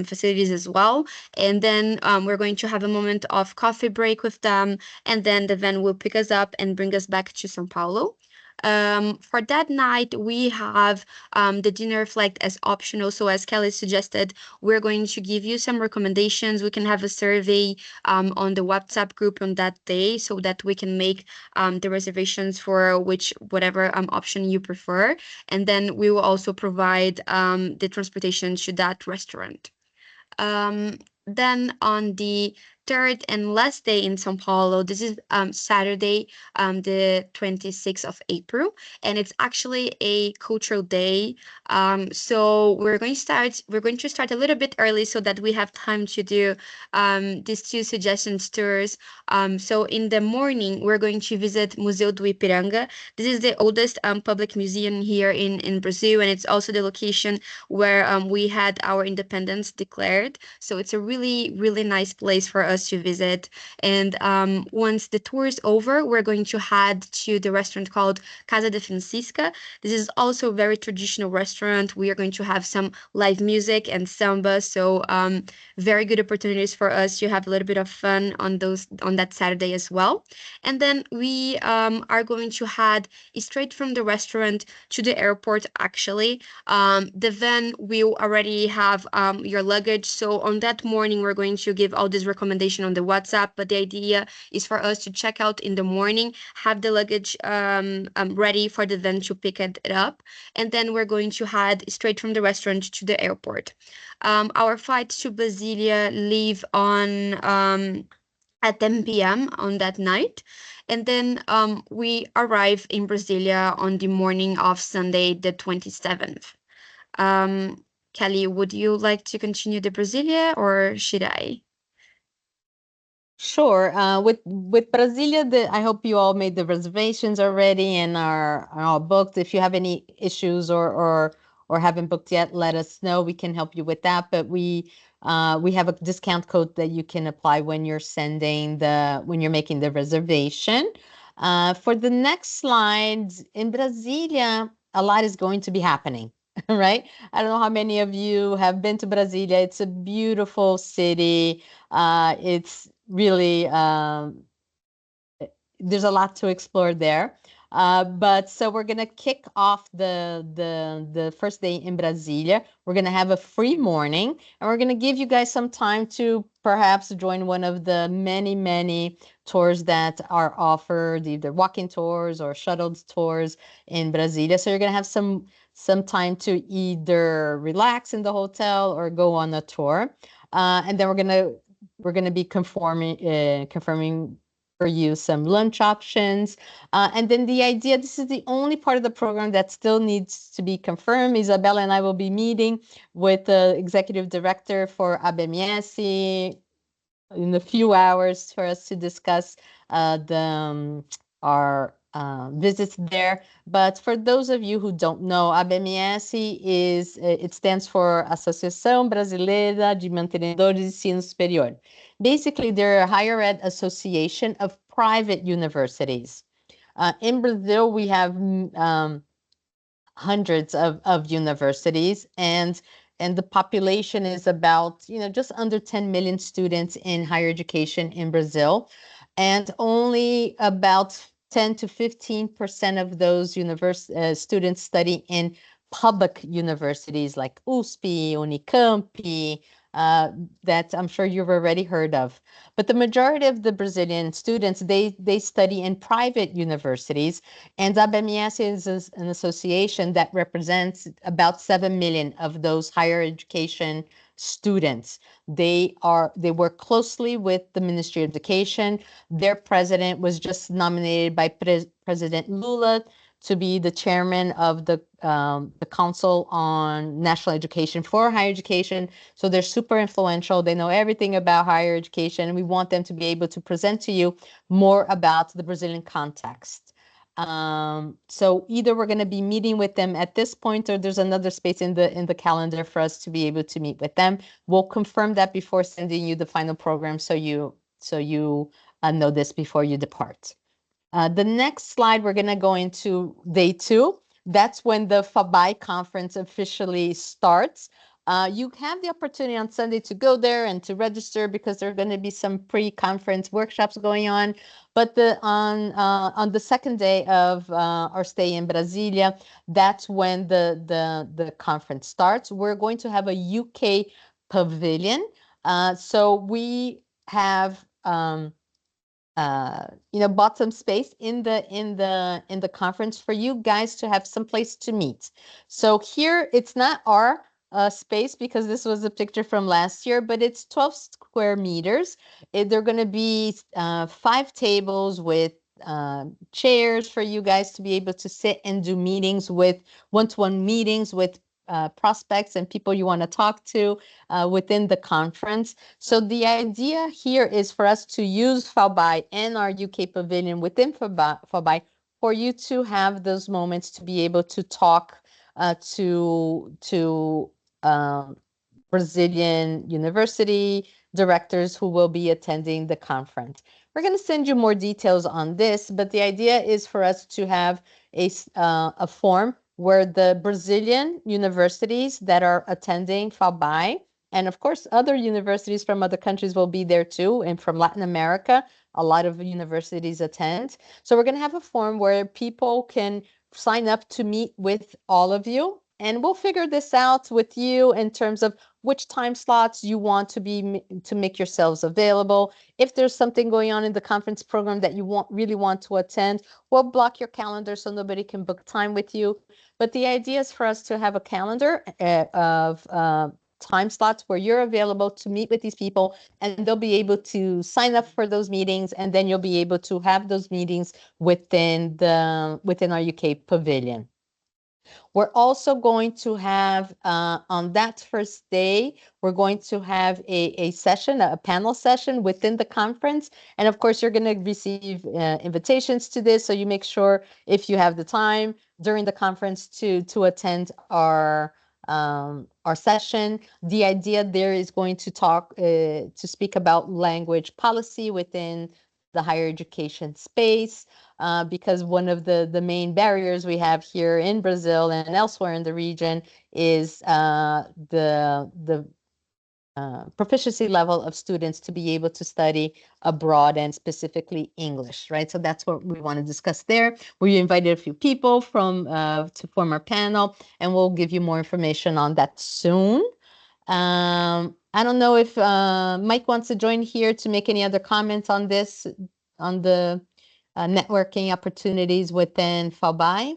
facilities as well. And then we're going to have a moment of coffee break with them, and then the van will pick us up and bring us back to São Paulo. For that night, we have the dinner flagged as optional. So as Kelly suggested, we're going to give you some recommendations. We can have a survey on the WhatsApp group on that day so that we can make the reservations for whatever option you prefer. And then we will also provide the transportation to that restaurant. Then on the third and last day in São Paulo, this is Saturday, the 26th of April, and it's actually a cultural day. So we're going to start a little bit early so that we have time to do these two suggestions tours. So in the morning, we're going to visit Museu do Ipiranga. This is the oldest public museum here in Brazil, and it's also the location where we had our independence declared. So it's a really, really nice place for us to visit. And once the tour is over, we're going to head to the restaurant called Casa de Francisca. This is also a very traditional restaurant. We are going to have some live music and samba. So very good opportunities for us to have a little bit of fun on that Saturday as well. And then we are going to head straight from the restaurant to the airport, actually. The van will already have your luggage. So on that morning, we're going to give all this recommendation on the WhatsApp. But the idea is for us to check out in the morning, have the luggage ready for the van to pick it up. And then we're going to head straight from the restaurant to the airport. Our flight to Brasilia leave on at 10 p.m. on that night. And then we arrive in Brasilia on the morning of Sunday, the 27th. Kelly, would you like to continue the Brasilia or should I? Sure. With Brasilia, I hope you all made the reservations already and are all booked. If you have any issues or haven't booked yet, let us know. We can help you with that. But we have a discount code that you can apply when you're making the reservation. For the next slides, in Brasilia, a lot is going to be happening. Right? I don't know how many of you have been to Brasilia. It's a beautiful city. It's really there's a lot to explore there. But so we're gonna kick off the first day in Brasilia. We're gonna have a free morning, and we're gonna give you guys some time to perhaps join one of the many tours that are offered, either walking tours or shuttle tours in Brasilia. So you're gonna have some time to either relax in the hotel or go on a tour, and then we're gonna be confirming offer you some lunch options. And then the idea, this is the only part of the program that still needs to be confirmed. Isabella and I will be meeting with the executive director for ABMS in a few hours for us to discuss our visits there. But for those of you who don't know, ABMS it stands for Associação Brasileira de Mantenedores de Ensino Superior. Basically, they're a higher ed association of private universities. In Brazil, we have hundreds of universities, and the population is about, just under 10 million students in higher education in Brazil, and only about 10 to 15% of those students study in public universities like USP, Unicamp, that I'm sure you've already heard of. But the majority of the Brazilian students, they study in private universities, and ABMS is an association that represents about 7 million of those higher education students. They work closely with the Ministry of Education. Their president was just nominated by President Lula to be the chairman of the Council on National Education for Higher Education. So they're super influential. They know everything about higher education, and we want them to be able to present to you more about the Brazilian context. So either we're going to be meeting with them at this point, or there's another space in the calendar for us to be able to meet with them. We'll confirm that before sending you the final program, so you know this before you depart. The next slide, we're going to go into day 2. That's when the FABI conference officially starts. You have the opportunity on Sunday to go there and to register, because there are going to be some pre-conference workshops going on. But on the second day of our stay in Brasilia, that's when the conference starts. We're going to have a UK pavilion. So we have bought some space in the conference for you guys to have some place to meet. So here it's not our space, because this was a picture from last year, but it's 12 square meters. There are going to be 5 tables with chairs for you guys to be able to sit and do meetings with one-to-one meetings with prospects and people you want to talk to within the conference. So the idea here is for us to use FABI and our UK pavilion within FABI for you to have those moments to be able to talk to Brazilian university directors who will be attending the conference. We're going to send you more details on this, but the idea is for us to have a form where the Brazilian universities that are attending FABI, and of course other universities from other countries will be there too, and from Latin America, a lot of universities attend. So we're going to have a form where people can sign up to meet with all of you, and we'll figure this out with you in terms of which time slots you want to make yourselves available. If there's something going on in the conference program that you really want to attend, we'll block your calendar so nobody can book time with you. But the idea is for us to have a calendar of time slots where you're available to meet with these people, and they'll be able to sign up for those meetings, and then you'll be able to have those meetings within our UK pavilion. We're also going to have, on that first day, we're going to have a session, a panel session within the conference. And of course, you're going to receive invitations to this. So you make sure, if you have the time during the conference, to attend our session. The idea there is going to speak about language policy within the higher education space, because one of the main barriers we have here in Brazil and elsewhere in the region is the proficiency level of students to be able to study abroad, and specifically English, right? So that's what we want to discuss there. We invited a few people to form our panel, and we'll give you more information on that soon. I don't know if Mike wants to join here to make any other comments on this, on the networking opportunities within FABI.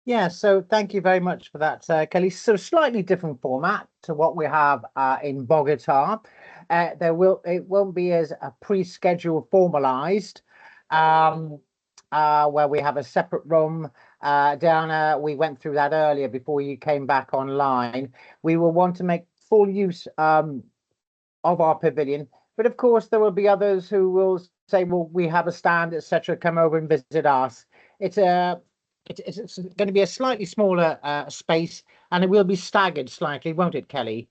Yeah, so thank you very much for that, Kelly. So slightly different format to what we have in Bogota. it won't be as a pre-scheduled formalized, where we have a separate room. Diana, we went through that earlier before you came back online. We will want to make full use of our pavilion, but of course there will be others who will say, well, we have a stand, etc., come over and visit us. It's going to be a slightly smaller space, and it will be staggered slightly, won't it, Kelly?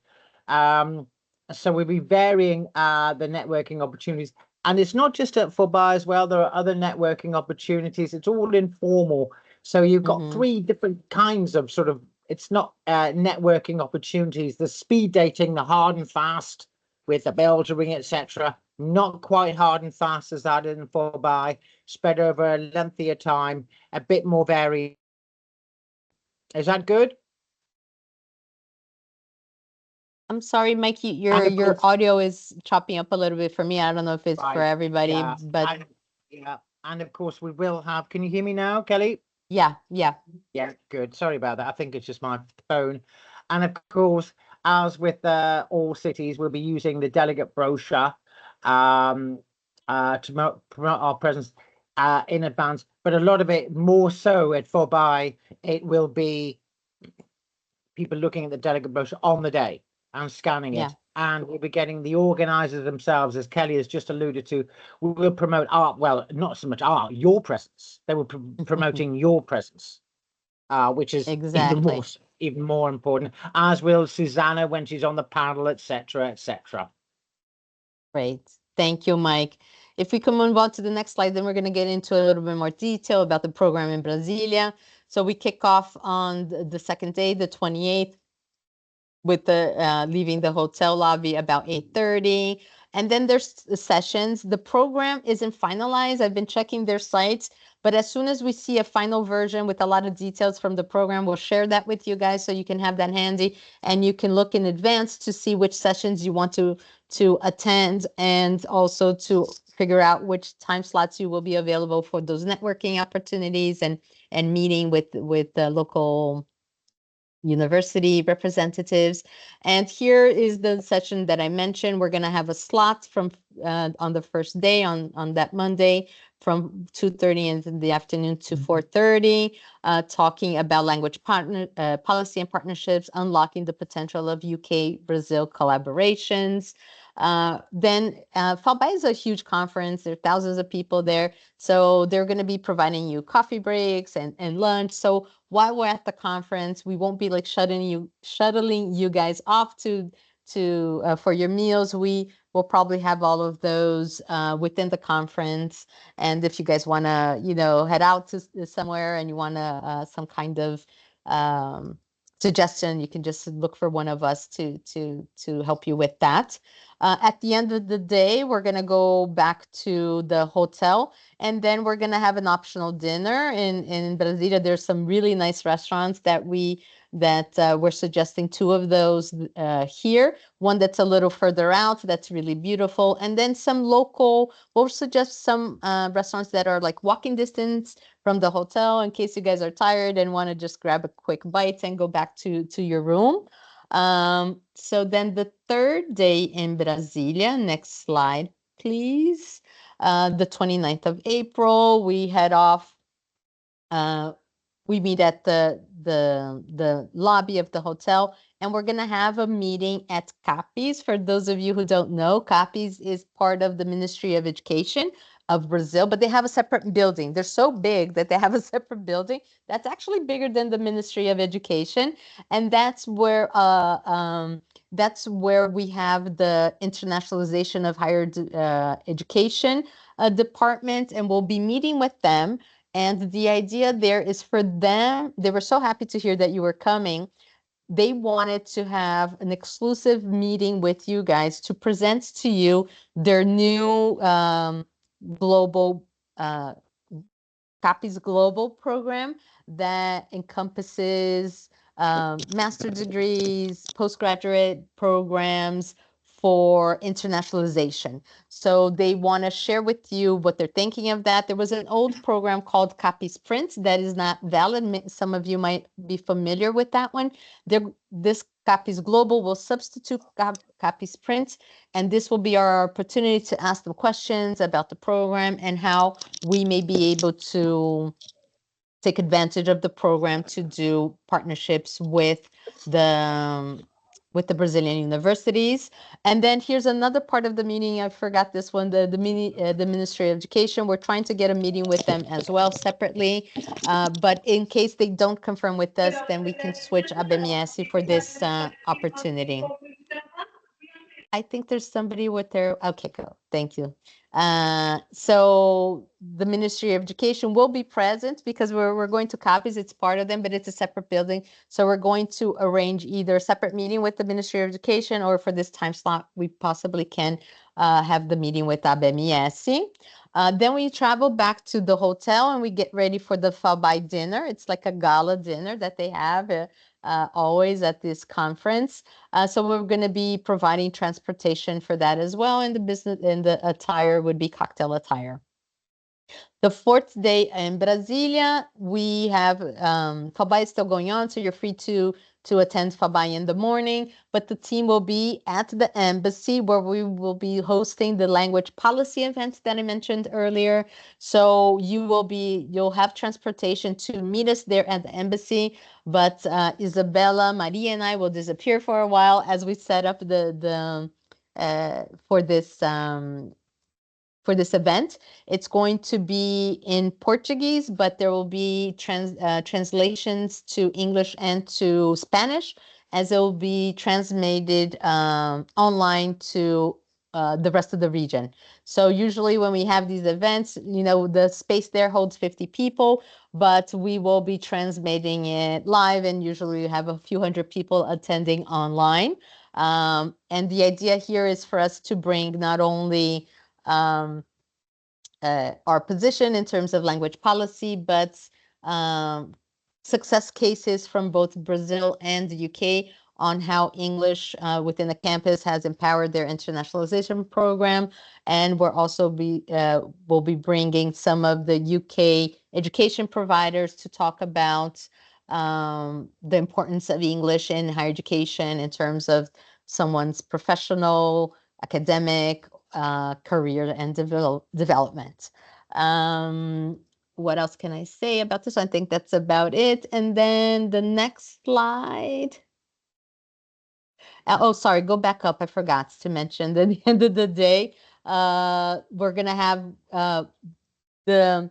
So we'll be varying the networking opportunities, and it's not just at Foba as well. There are other networking opportunities. It's all informal, so you've got three different kinds of sort of, it's not networking opportunities. The speed dating, the hard and fast with the bell to ring, etc. Not quite hard and fast as that in 4x, spread over a lengthier time, a bit more varied. Is that good? I'm sorry, Mikey, your audio is chopping up a little bit for me. I don't know if it's for everybody, but and of course we will have. Can you hear me now, Kelly? Yeah, good. Sorry about that. I think it's just my phone. And of course, as with all cities, we'll be using the delegate brochure to promote our presence in advance. But a lot of it, more so at 4x, it will be people looking at the delegate brochure on the day and scanning it. And we'll be getting the organisers themselves, as Kelly has just alluded to. We will promote art, well, not so much art, your presence. They will promoting your presence, which is even more important, as will Susanna when she's on the panel, etc., etc. Great. Thank you, Mike. If we can move on to the next slide, then we're going to get into a little bit more detail about the program in Brasilia. So we kick off on the second day, the 28th, with the leaving the hotel lobby about 8:30. And then there's the sessions. The program isn't finalized. I've been checking their sites, but as soon as we see a final version with a lot of details from the program, we'll share that with you guys so you can have that handy and you can look in advance to see which sessions you want to attend, and also to figure out which time slots you will be available for those networking opportunities and meeting with the local university representatives. And here is the session that I mentioned. We're going to have a slot from on the first day on that Monday from 2:30 in the afternoon to 4:30, talking about language policy and partnerships, unlocking the potential of UK-Brazil collaborations. Then FALBA is a huge conference. There are thousands of people there. So they're going to be providing you coffee breaks and lunch. So while we're at the conference, we won't be like shuttling you guys off to for your meals. We will probably have all of those within the conference. And if you guys want to, head out to somewhere and you want some kind of suggestion, you can just look for one of us to help you with that. At the end of the day, we're going to go back to the hotel, and then we're going to have an optional dinner in Brasilia. There's some really nice restaurants that we're suggesting two of those here. One that's a little further out, that's really beautiful. And then some local, we'll suggest some restaurants that are like walking distance from the hotel in case you guys are tired and want to just grab a quick bite and go back to your room. So then the third day in Brasilia, next slide, please. The 29th of April, we head off. We meet at the lobby of the hotel, and we're going to have a meeting at CAPES. For those of you who don't know, CAPES is part of the Ministry of Education of Brazil, but they have a separate building. They're so big that they have a separate building that's actually bigger than the Ministry of Education, and that's where we have the internationalization of higher education department, and we'll be meeting with them. And the idea there is for them, they were so happy to hear that you were coming. They wanted to have an exclusive meeting with you guys to present to you their new global CAPES Global program that encompasses master's degrees, postgraduate programs for internationalization. So they want to share with you what they're thinking of that. There was an old program called Copy Sprint that is not valid. Some of you might be familiar with that one. This Copies Global will substitute Copy Sprint, and this will be our opportunity to ask them questions about the program and how we may be able to take advantage of the program to do partnerships with the Brazilian universities. And then here's another part of the meeting. I forgot this one, the Ministry of Education. We're trying to get a meeting with them as well separately. But in case they don't confirm with us, then we can switch ABMS for this opportunity. I think there's somebody with their, okay, go. Thank you. So the Ministry of Education will be present because we're going to Copies. It's part of them, but it's a separate building. So we're going to arrange either a separate meeting with the Ministry of Education, or for this time slot, we possibly can have the meeting with ABMS. Then we travel back to the hotel and we get ready for the FABI dinner. It's like a gala dinner that they have always at this conference. So we're going to be providing transportation for that as well. And the business and the attire would be cocktail attire. The fourth day in Brasilia, we have FABI is still going on, so you're free to attend FABI in the morning, but the team will be at the embassy where we will be hosting the language policy event that I mentioned earlier. So you'll have transportation to meet us there at the embassy, but Isabella, Maria, and I will disappear for a while as we set up for this event. It's going to be in Portuguese, but there will be translations to English and to Spanish, as it will be transmitted online to the rest of the region. So usually when we have these events, the space there holds 50 people, but we will be transmitting it live, and usually you have a few hundred people attending online. And the idea here is for us to bring not only our position in terms of language policy, but success cases from both Brazil and the UK on how English within the campus has empowered their internationalization program. And we're also we'll be bringing some of the UK education providers to talk about the importance of English in higher education in terms of someone's professional, academic, career and development. What else can I say about this? I think that's about it. And then the next slide. Oh, sorry, go back up. I forgot to mention that at the end of the day, we're going to have the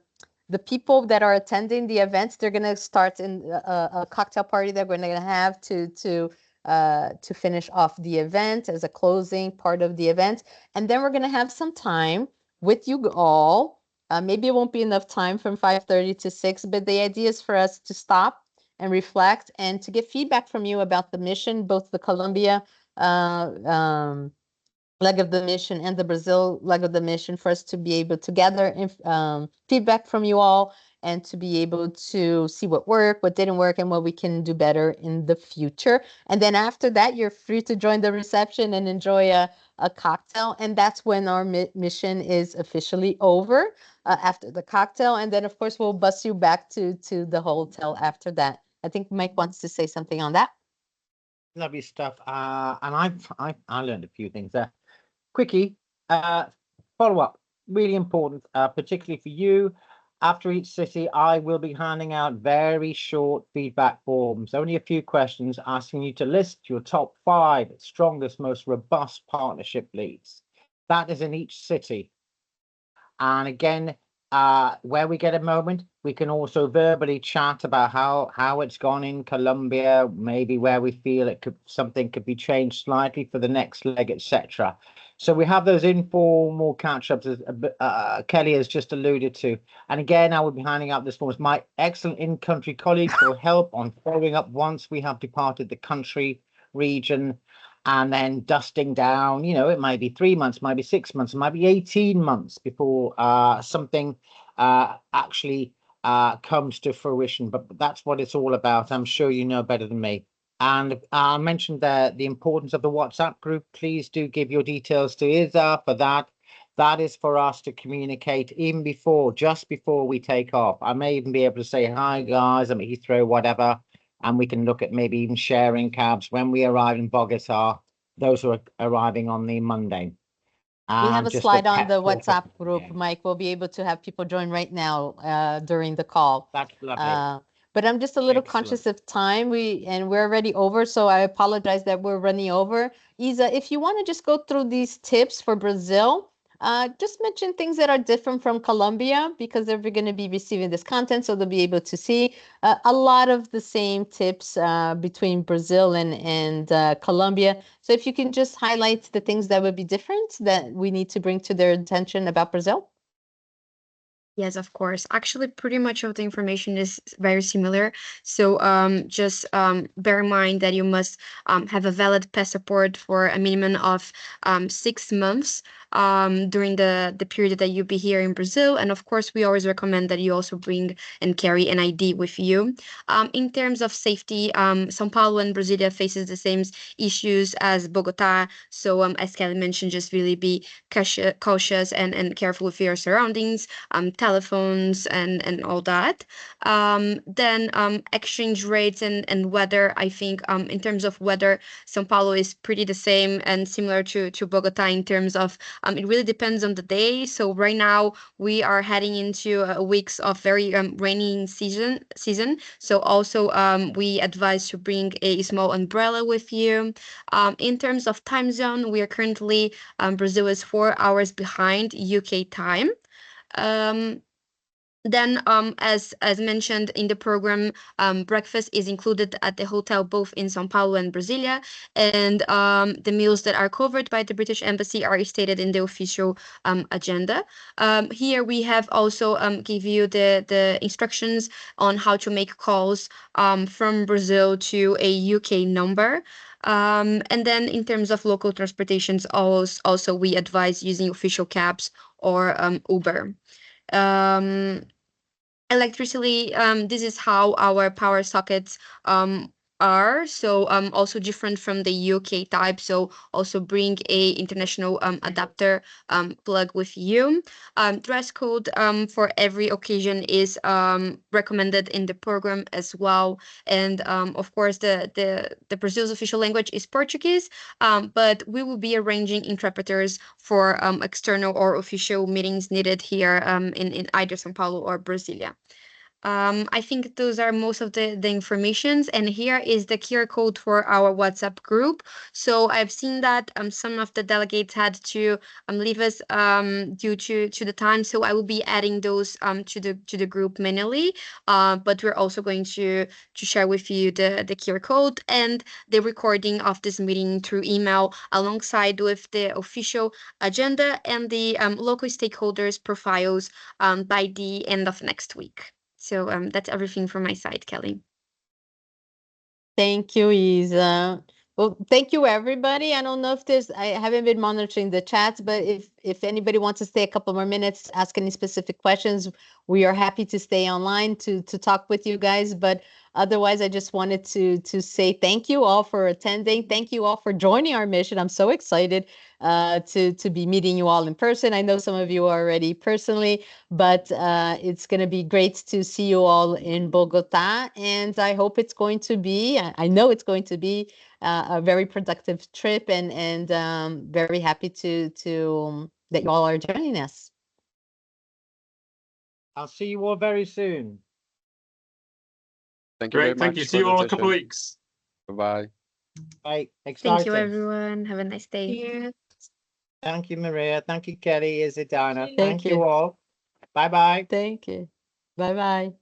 people that are attending the events. They're going to start in a cocktail party that we're going to have to finish off the event as a closing part of the event. And then we're going to have some time with you all. Maybe it won't be enough time from 5:30 to 6, but the idea is for us to stop and reflect and to get feedback from you about the mission, both the Colombia leg of the mission and the Brazil leg of the mission, for us to be able to gather feedback from you all and to be able to see what worked, what didn't work, and what we can do better in the future. And then after that, you're free to join the reception and enjoy a cocktail. And that's when our mission is officially over, after the cocktail. And then, of course, we'll bus you back to the hotel after that. I think Mike wants to say something on that. Lovely stuff. And I learned a few things there. Quickie, follow up, really important, particularly for you. After each city, I will be handing out very short feedback forms, only a few questions, asking you to list your top 5 strongest, most robust partnership leads. That is in each city. And again, where we get a moment, we can also verbally chat about how it's gone in Colombia, maybe where we feel something could be changed slightly for the next leg, etc. So we have those informal catch-ups, as Kelly has just alluded to. And again, I will be handing out this form. My excellent in-country colleagues will help on following up once we have departed the country, region, and then dusting down. It might be 3 months, might be 6 months, it might be 18 months before something actually comes to fruition. But that's what it's all about. I'm sure you know better than me. And I mentioned the importance of the WhatsApp group. Please do give your details to Isa for that. That is for us to communicate even just before we take off. I may even be able to say, hi guys, I'm at Heathrow, whatever. And we can look at maybe even sharing cabs when we arrive in Bogota, those who are arriving on the Monday. We have a Just slide on the talk WhatsApp group, Mike. We'll be able to have people join right now during the call. That's lovely. But I'm just a little Excellent. conscious of time. We're already over, so I apologize that we're running over. Isa, if you want to just go through these tips for Brazil, just mention things that are different from Colombia, because they're going to be receiving this content, so they'll be able to see a lot of the same tips between Brazil and Colombia. So if you can just highlight the things that would be different that we need to bring to their attention about Brazil. Yes, of course. Actually, pretty much of the information is very similar. So just bear in mind that you must have a valid passport for a minimum of 6 months during the period that you'll be here in Brazil. And of course, we always recommend that you also bring and carry an ID with you. In terms of safety, São Paulo and Brasilia faces the same issues as Bogota. So as Kelly mentioned, just really be cautious and careful with your surroundings. Telephones and all that. Then exchange rates and weather. I think in terms of weather, São Paulo is pretty the same and similar to Bogota in terms of it really depends on the day. So right now we are heading into weeks of very rainy season. So also we advise to bring a small umbrella with you. In terms of time zone, we are currently Brazil is 4 hours behind UK time. Then, as mentioned in the program, breakfast is included at the hotel both in São Paulo and Brasilia, and the meals that are covered by the British Embassy are stated in the official agenda. Here we have also give you the instructions on how to make calls from Brazil to a UK number. And then in terms of local transportations, also we advise using official cabs or Uber. Electricity, this is how our power sockets are. So also different from the UK type. So also bring a international adapter plug with you. Dress code for every occasion is recommended in the program as well. And of course, the Brazil's official language is Portuguese, but we will be arranging interpreters for external or official meetings needed here in either São Paulo or Brasilia. I think those are most of the informations, and here is the QR code for our WhatsApp group. So I've seen that some of the delegates had to leave us due to the time, so I will be adding those to the group manually. But we're also going to share with you the QR code and the recording of this meeting through email, alongside with the official agenda and the local stakeholders profiles by the end of next week. So that's everything from my side, Kelly. Thank you, Isa. Well, thank you, everybody. I don't know if I haven't been monitoring the chats, but if anybody wants to stay a couple more minutes, ask any specific questions, we are happy to stay online to talk with you guys. But otherwise, I just wanted to say thank you all for attending. Thank you all for joining our mission. I'm so excited to be meeting you all in person. I know some of you already personally, but it's going to be great to see you all in Bogota. And I hope it's going to be, I know it's going to be a very productive trip, and very happy to that you all are joining us. I'll see you all very soon. Thank you very Great. much. Thank you. See you all in a couple of weeks. Bye-bye. Bye. Exciting. Thank you, everyone. Have a nice day. Thank you, Maria. Thank you, Kelly, Isidana. Thank you all. Bye-bye. Thank you. Bye-bye.